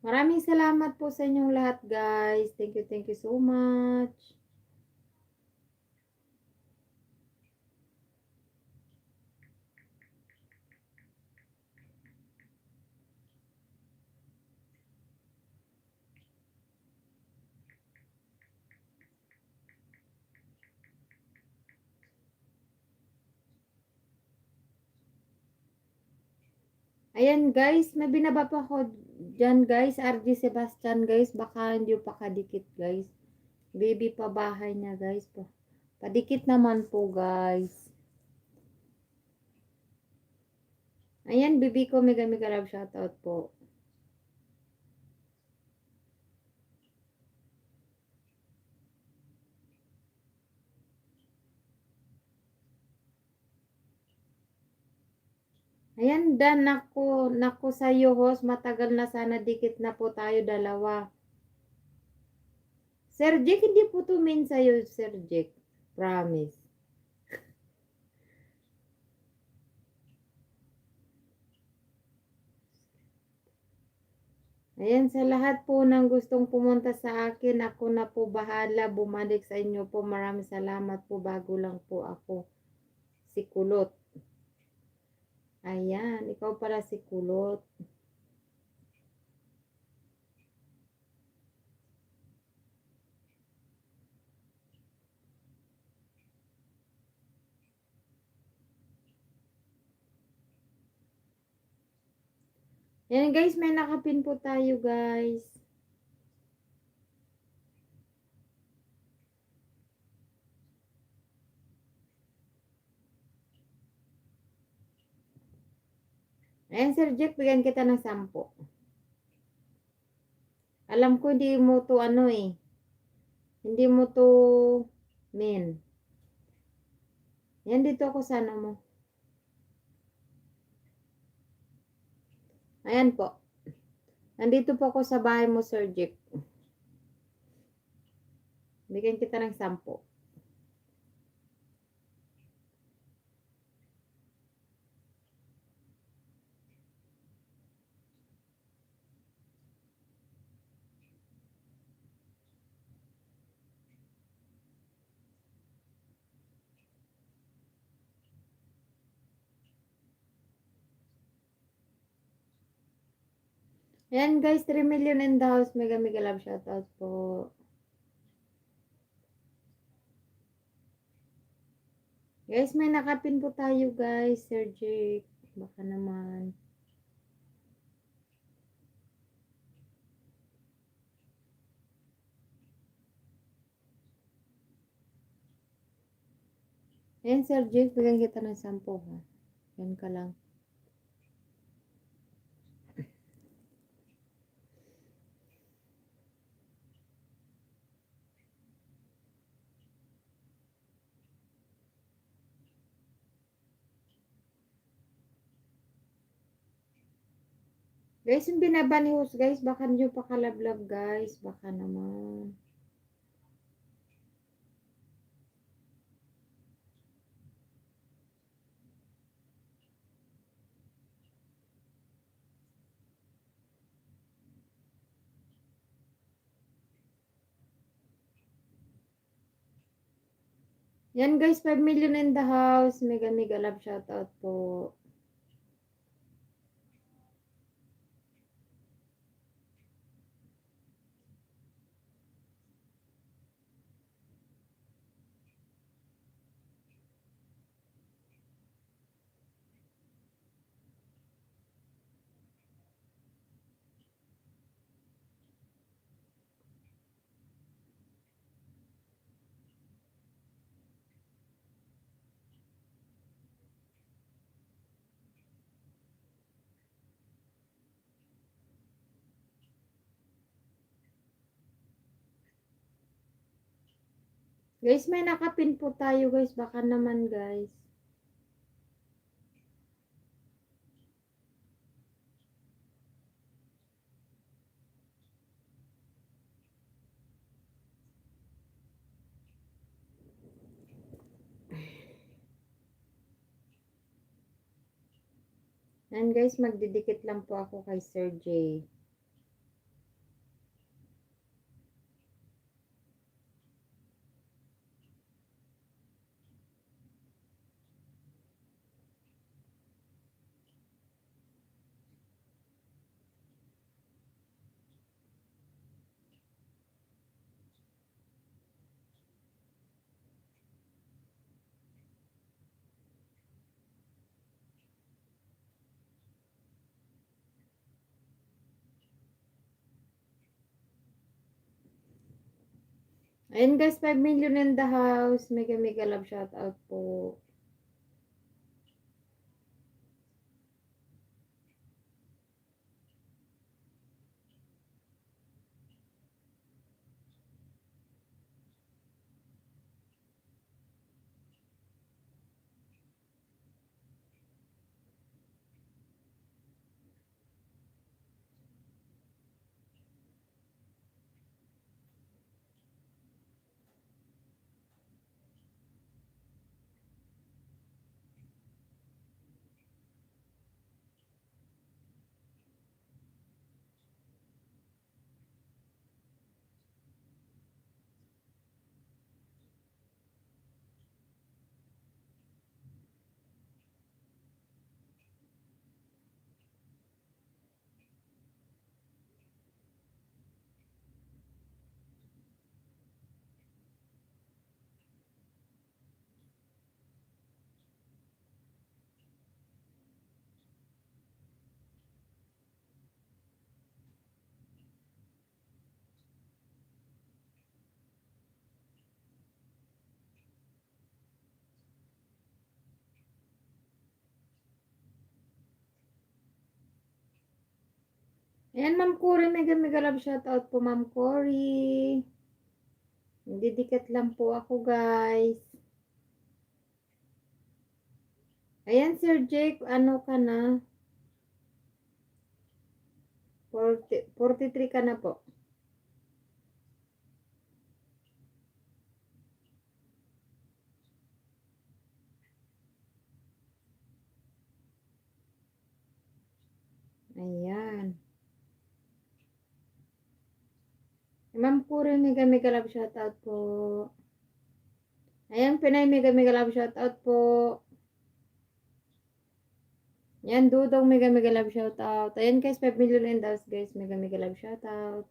Maraming salamat po sa inyong lahat, guys. Thank you so much. Ayan, guys, may binaba pa ako dyan, guys. RG Sebastian, guys. Baka hindi pa kadikit, guys. Baby pa bahay niya, guys. Padikit naman po, guys. Ayan, baby ko, mega mega love shoutout po. Ayan, Dan, naku sa'yo, host. Matagal na sana dikit na po tayo dalawa. Sir Jake, hindi po tumin sa'yo, Sir Jake. Promise. Ayan, sa lahat po ng gustong pumunta sa akin, ako na po bahala bumalik sa inyo po. Maraming salamat po. Bago lang po ako. Si Kulot. Ayan, ikaw pala si Kulot. Ayan guys, may nakapin po tayo guys. Ayan Sir Jack, bigyan kita ng 10. Alam ko hindi mo to ano eh. Hindi mo to min. Yan dito ako sa ano mo. Ayan po. Nandito po ako sa bahay mo Sir Jack. Bigyan kita ng 10. Ayan guys, 3 million in the house. Mega mega love shoutout po. Guys, may nakapin po tayo guys, Sir Jake. Baka naman. Ayan Sir Jake, bigyan kita ng 10 ha. Yan ka lang. Guys, yung binaba ni host guys, baka nyo pakalablag guys. Baka naman. Yan guys, 5 million in the house. Mega mega love shoutout po. Guys, may nakapin po tayo guys. Baka naman guys. Yan guys, magdidikit lang po ako kay Sir J. Ayan guys, 5 million in the house. Mega mega love shout out po. Ayan, Ma'am Cory, mega mega love shout out po, Ma'am Cory. Didikit lang po ako, guys. Ayan, Sir Jake, ano ka na? 43 ka na po. Ayan. Ma'am Cory, mega mega love shout out po. Ayan, Pinay, mega mega love shout out po. Yan, Dudong, mega mega love shout out. Ayan guys, 5 million in the house, guys. Mega mega love shout out.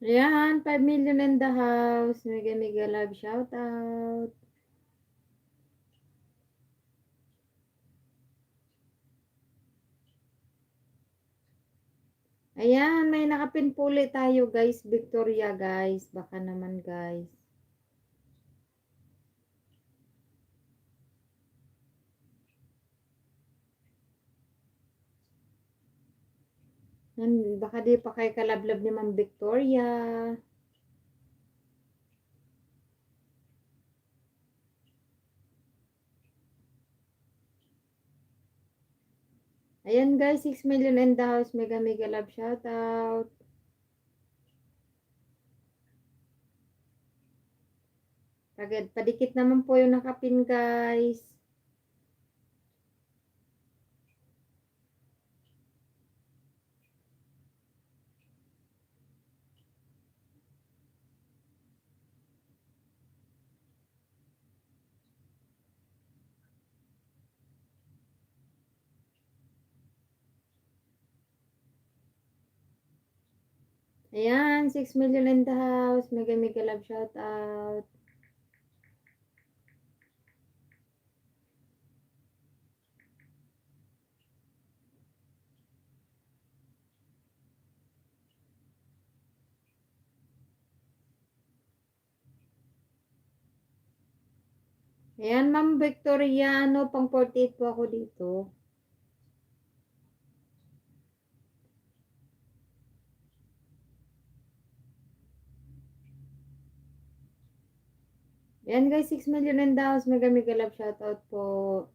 Ayan, 5 million in the house. Mega mega love shout out. Ayan, may nakapin po ulit tayo guys. Victoria guys. Baka naman guys. Yan, baka di pa kay kalablab ni Ma'am Victoria. Ayan guys, 6 million in the house. Mega mega love shout out. Padikit naman po yung nakapin guys. Ayan, 6 million in the house. Mega mega love shout out. Ayan, Ma'am Victoria, ano, pang 48 po ako dito. Ayan guys, 6 million in the house. Mega mega love shout out po.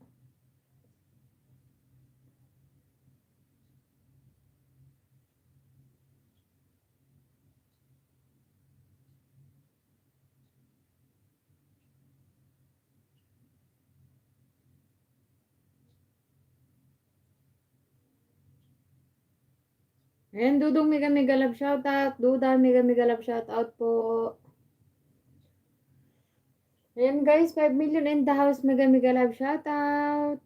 Ayan, Dudong mega mega love shout out. Duda mega mega love shout out po. Ayan guys, 5 million in the house. Mega mega love shout out.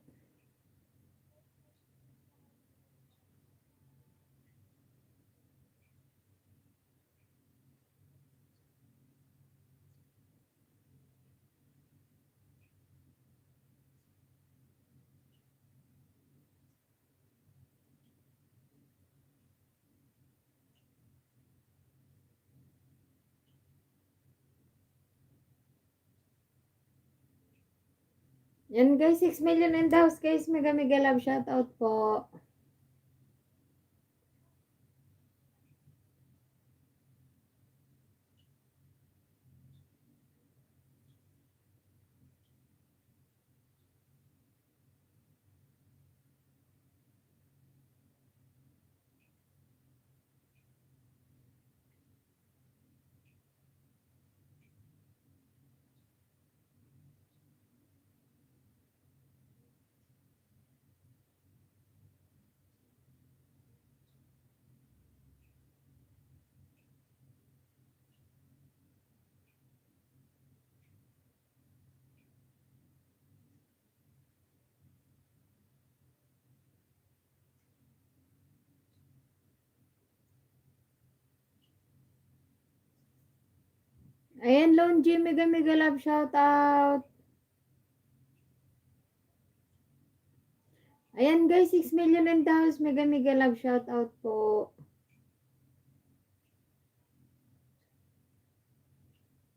Yan guys, 6 million in the house guys. Mega mega love shout out po. Ayan, Lone G, mega mega love shout out. Ayan guys, 6 million in the house. Mega mega love shout out po.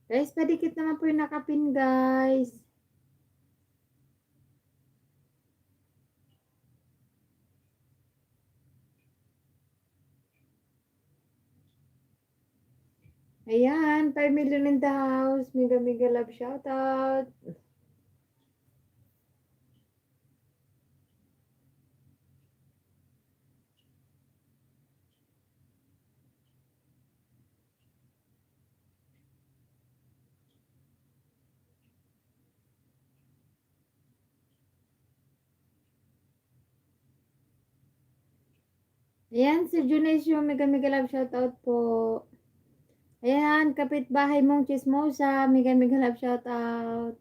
Guys, padikit naman po yung nakapin guys. Ayan, 5 million in the house. Mega mega love shout out. Ayan, si Junesio, mega mega love shout out po. Ayan, kapitbahay mong chismosa, mega mega love shout out.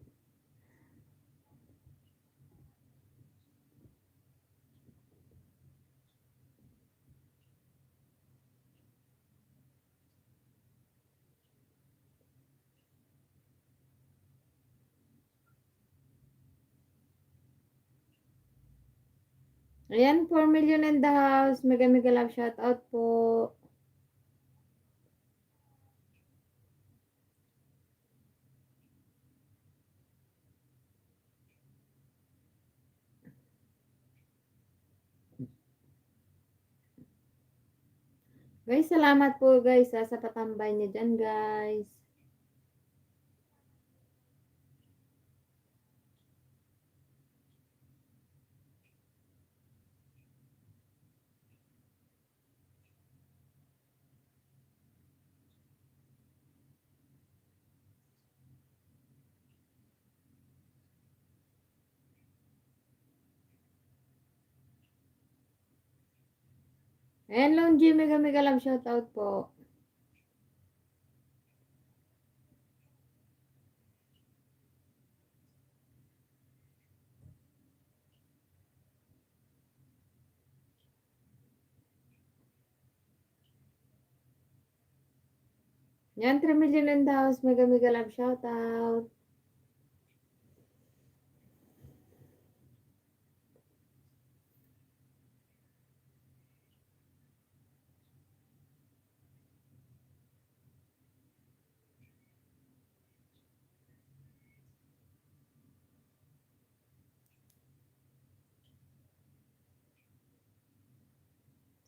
Ayan, 4 million in the house. Mega mega love shout out po. Guys, salamat po guys sa patambay niyo dyan guys. Ayan, Lone G, mega mega love shout out po. Yan, 3 million in the house. Mega mega love shout out.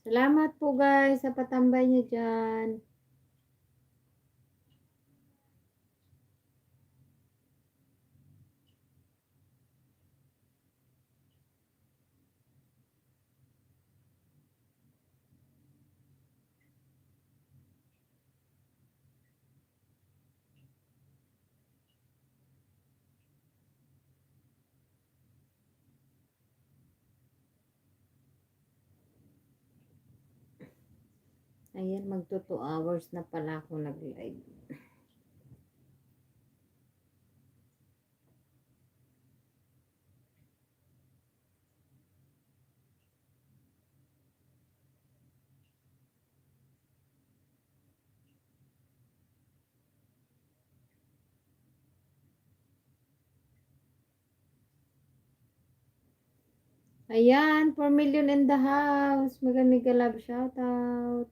Salamat po guys sa patambay niyo dyan. Ayan, magto 2 hours na pala ako nag-live. Ayan, 4 million in the house. Mega mega love shout out.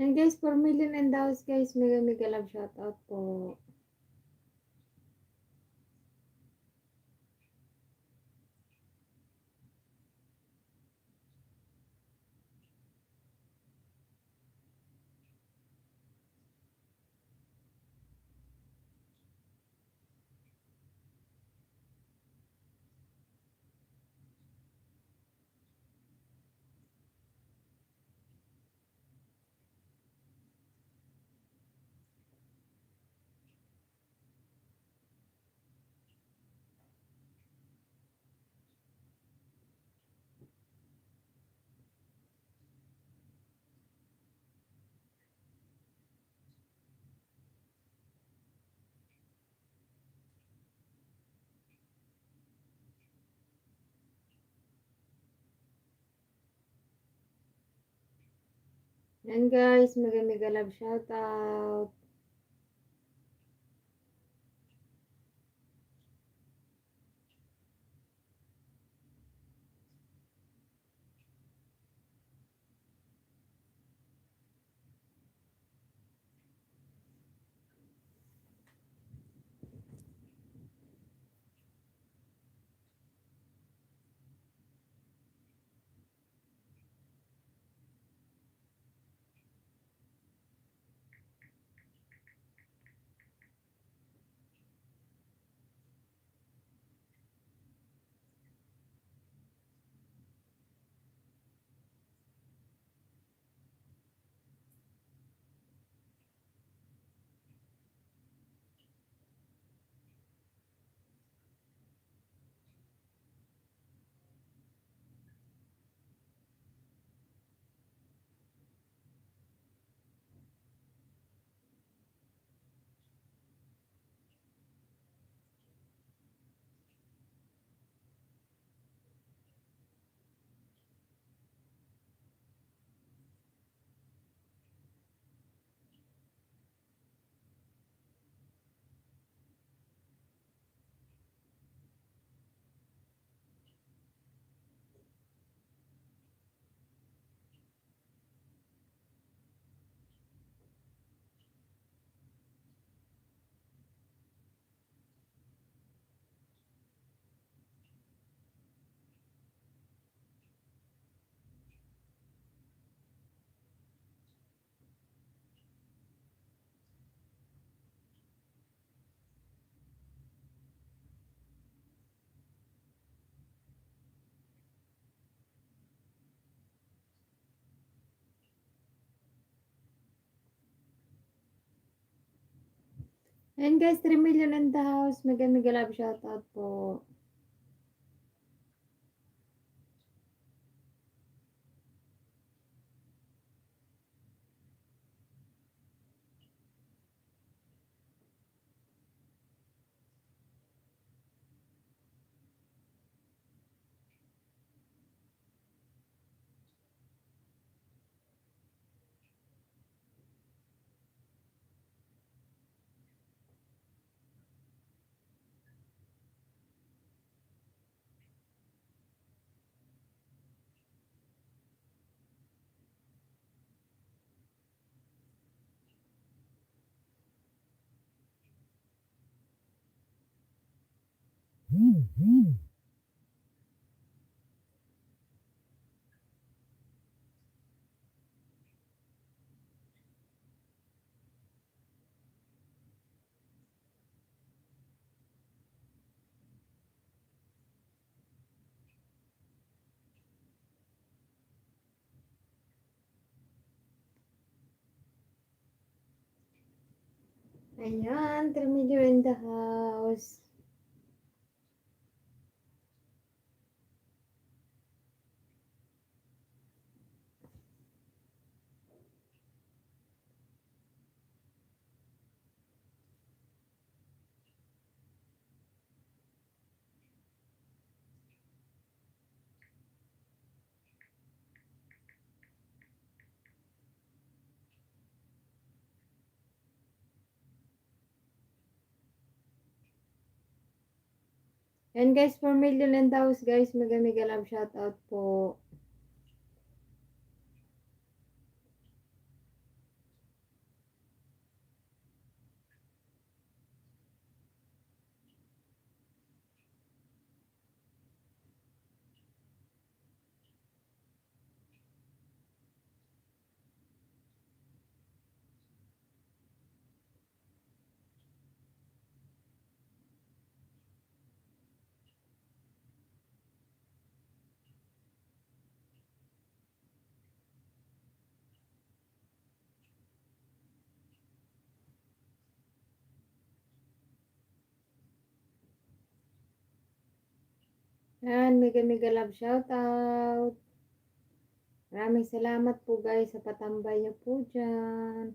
And guys, 4 million in the house guys. Mega mega love shout out po. Yan guys, mega mega love shout out. Ayan guys, 3 million in the house. Mega mega love shoutout po. Ayan, 3 million in the house. Ayan guys, 4 million in the house guys. Mega mega love shoutout po. Ayan, mega mega love shoutout. Maraming salamat po guys sa patambay niyo po dyan.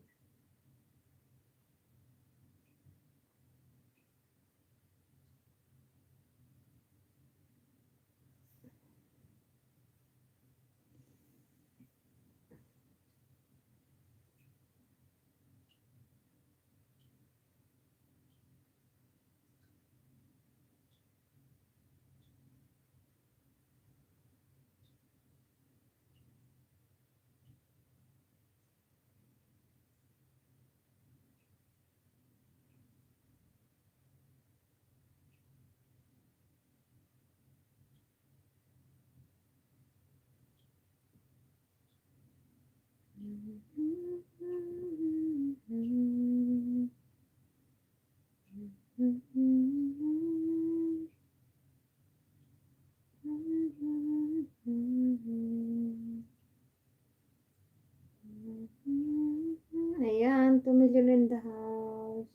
Ayan, 2 million in the house.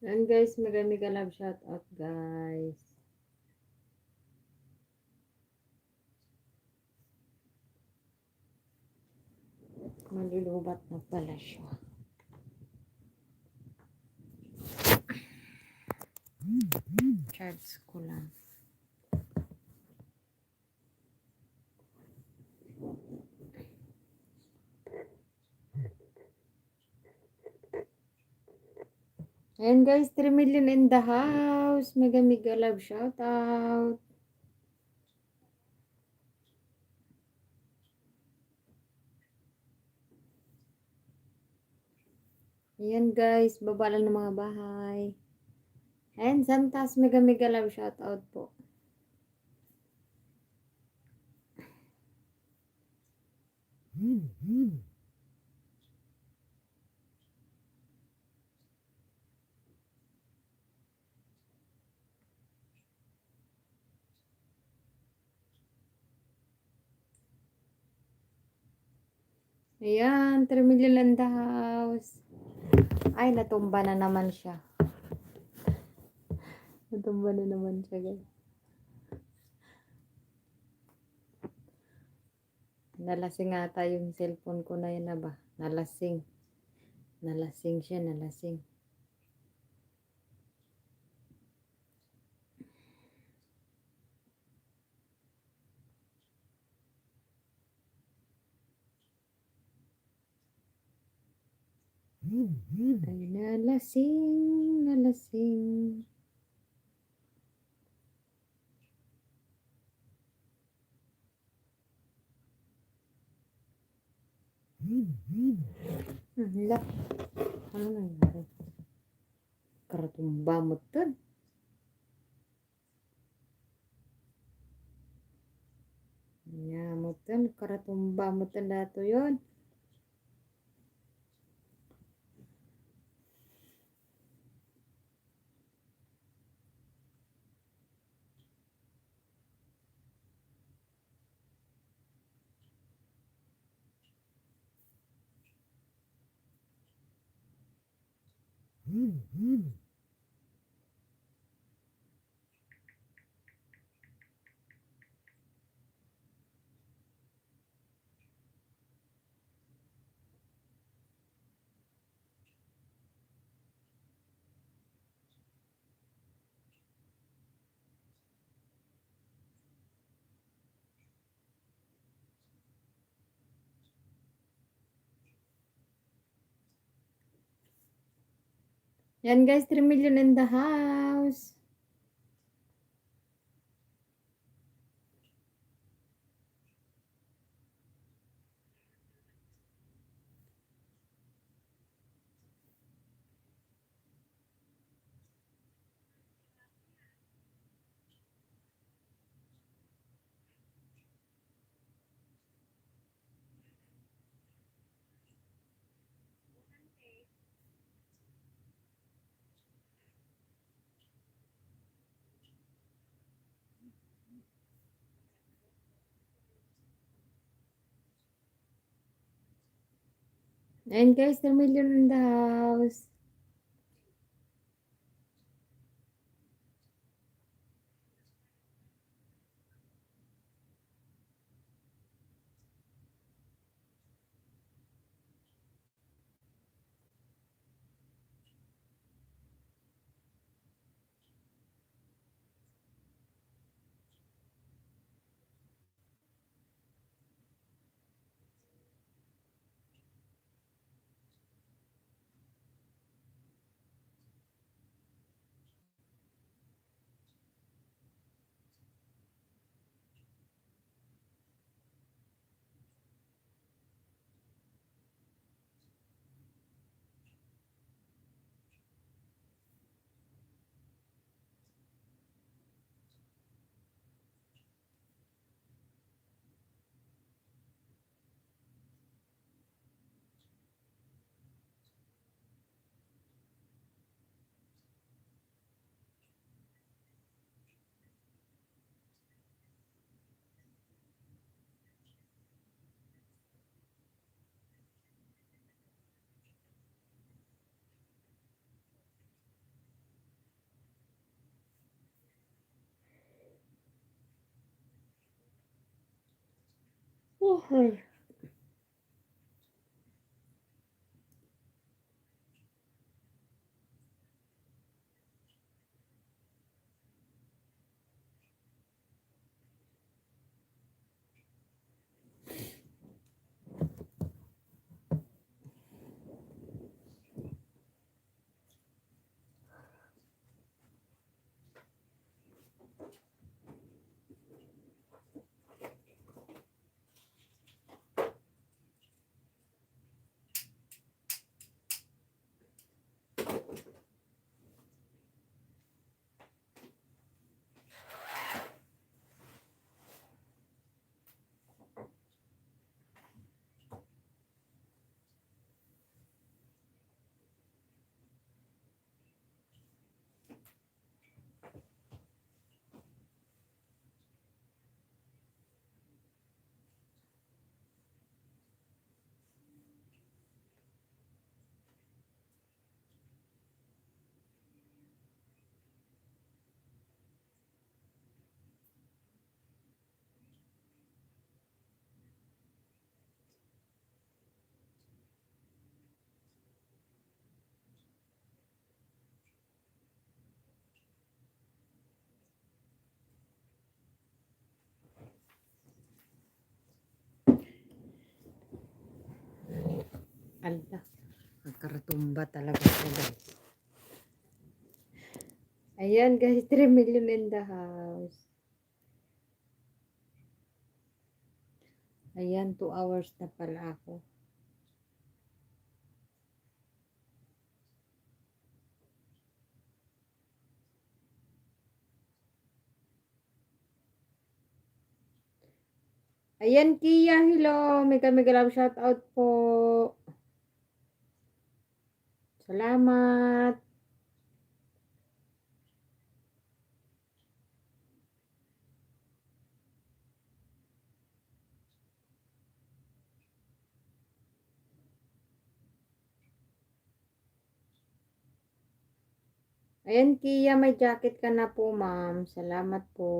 Yan guys, mega mega love shout out guys. Malulubat na pala siya. Charge ko lang. Ayan guys, 3 million in the house. Mega mega love shout out. Ayan guys, baba lang ng mga bahay. Ayan, Santas, mega mega love shout out po. Ayan, 3 million in the house. Ay, natumba na naman siya. Natumba na naman siya guys. Nalasing ata yung cellphone ko na yun na ba? Nalasing. Nalasing siya, nalasing. Ay, nalasing, nalasing. Hala. Ano nangyari? Karatumba mo dun. Yan mo dun. Karatumba mo dun dato yun. Yan guys, 3 million in the house. And guys, 3 million in the house. Ay. Ala, nagkaratumba talaga siya guys. Ayan guys, 3 million in the house. Ayan, 2 hours na pala ako. Ayan, Kia, hello. Mega mega love shout out po. Salamat. Ayan, Kia, may jacket ka na po, ma'am. Salamat po.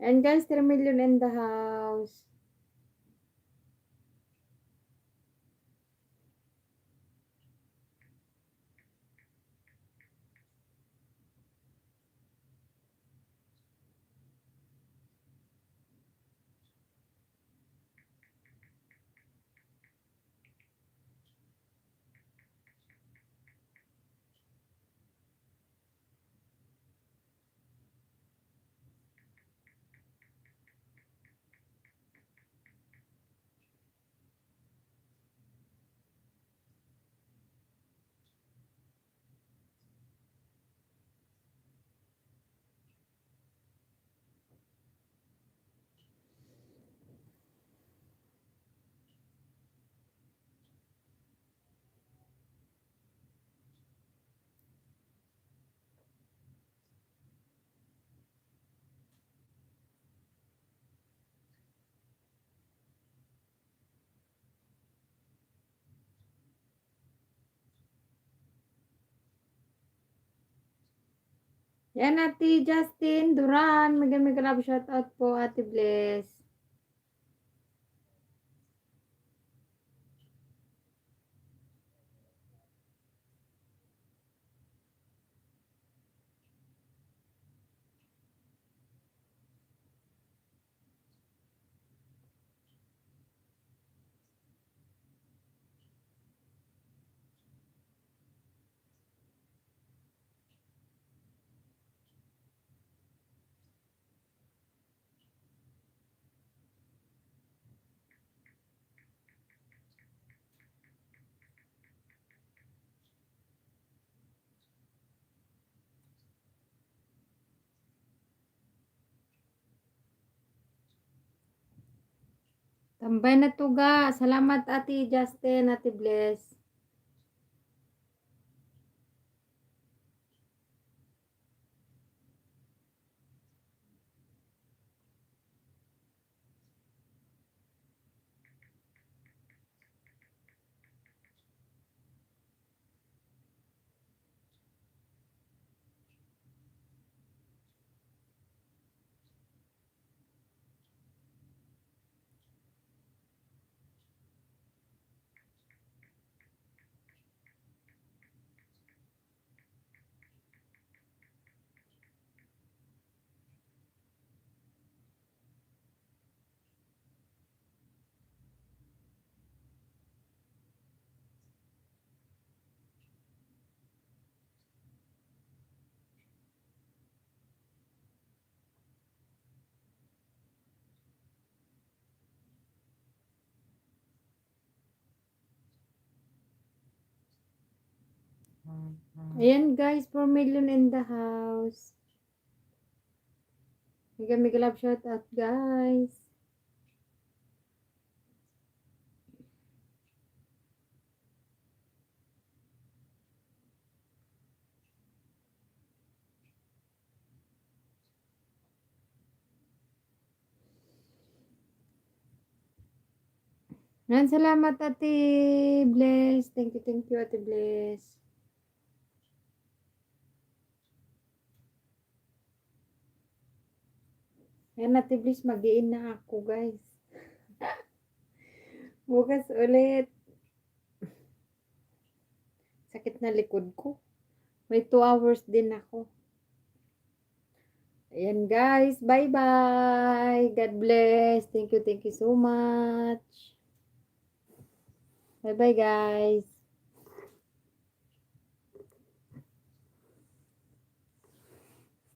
And guys, 3 million in the house. Yan, Ate Justin Duran. Mega love shout out po, Ate Bless. Tambay na tuga. Salamat, Ate Justin, Ate Bless. Ayan guys, 4 million in the house. Mega love shout out guys. Yan, salamat Ate Bless. Thank you Ate Bless. Yan Ate Bless, mag-iin na ako guys. Bukas ulit. Sakit na likod ko. May 2 hours din ako. Ayan guys, bye-bye. God bless. Thank you so much. Bye-bye guys.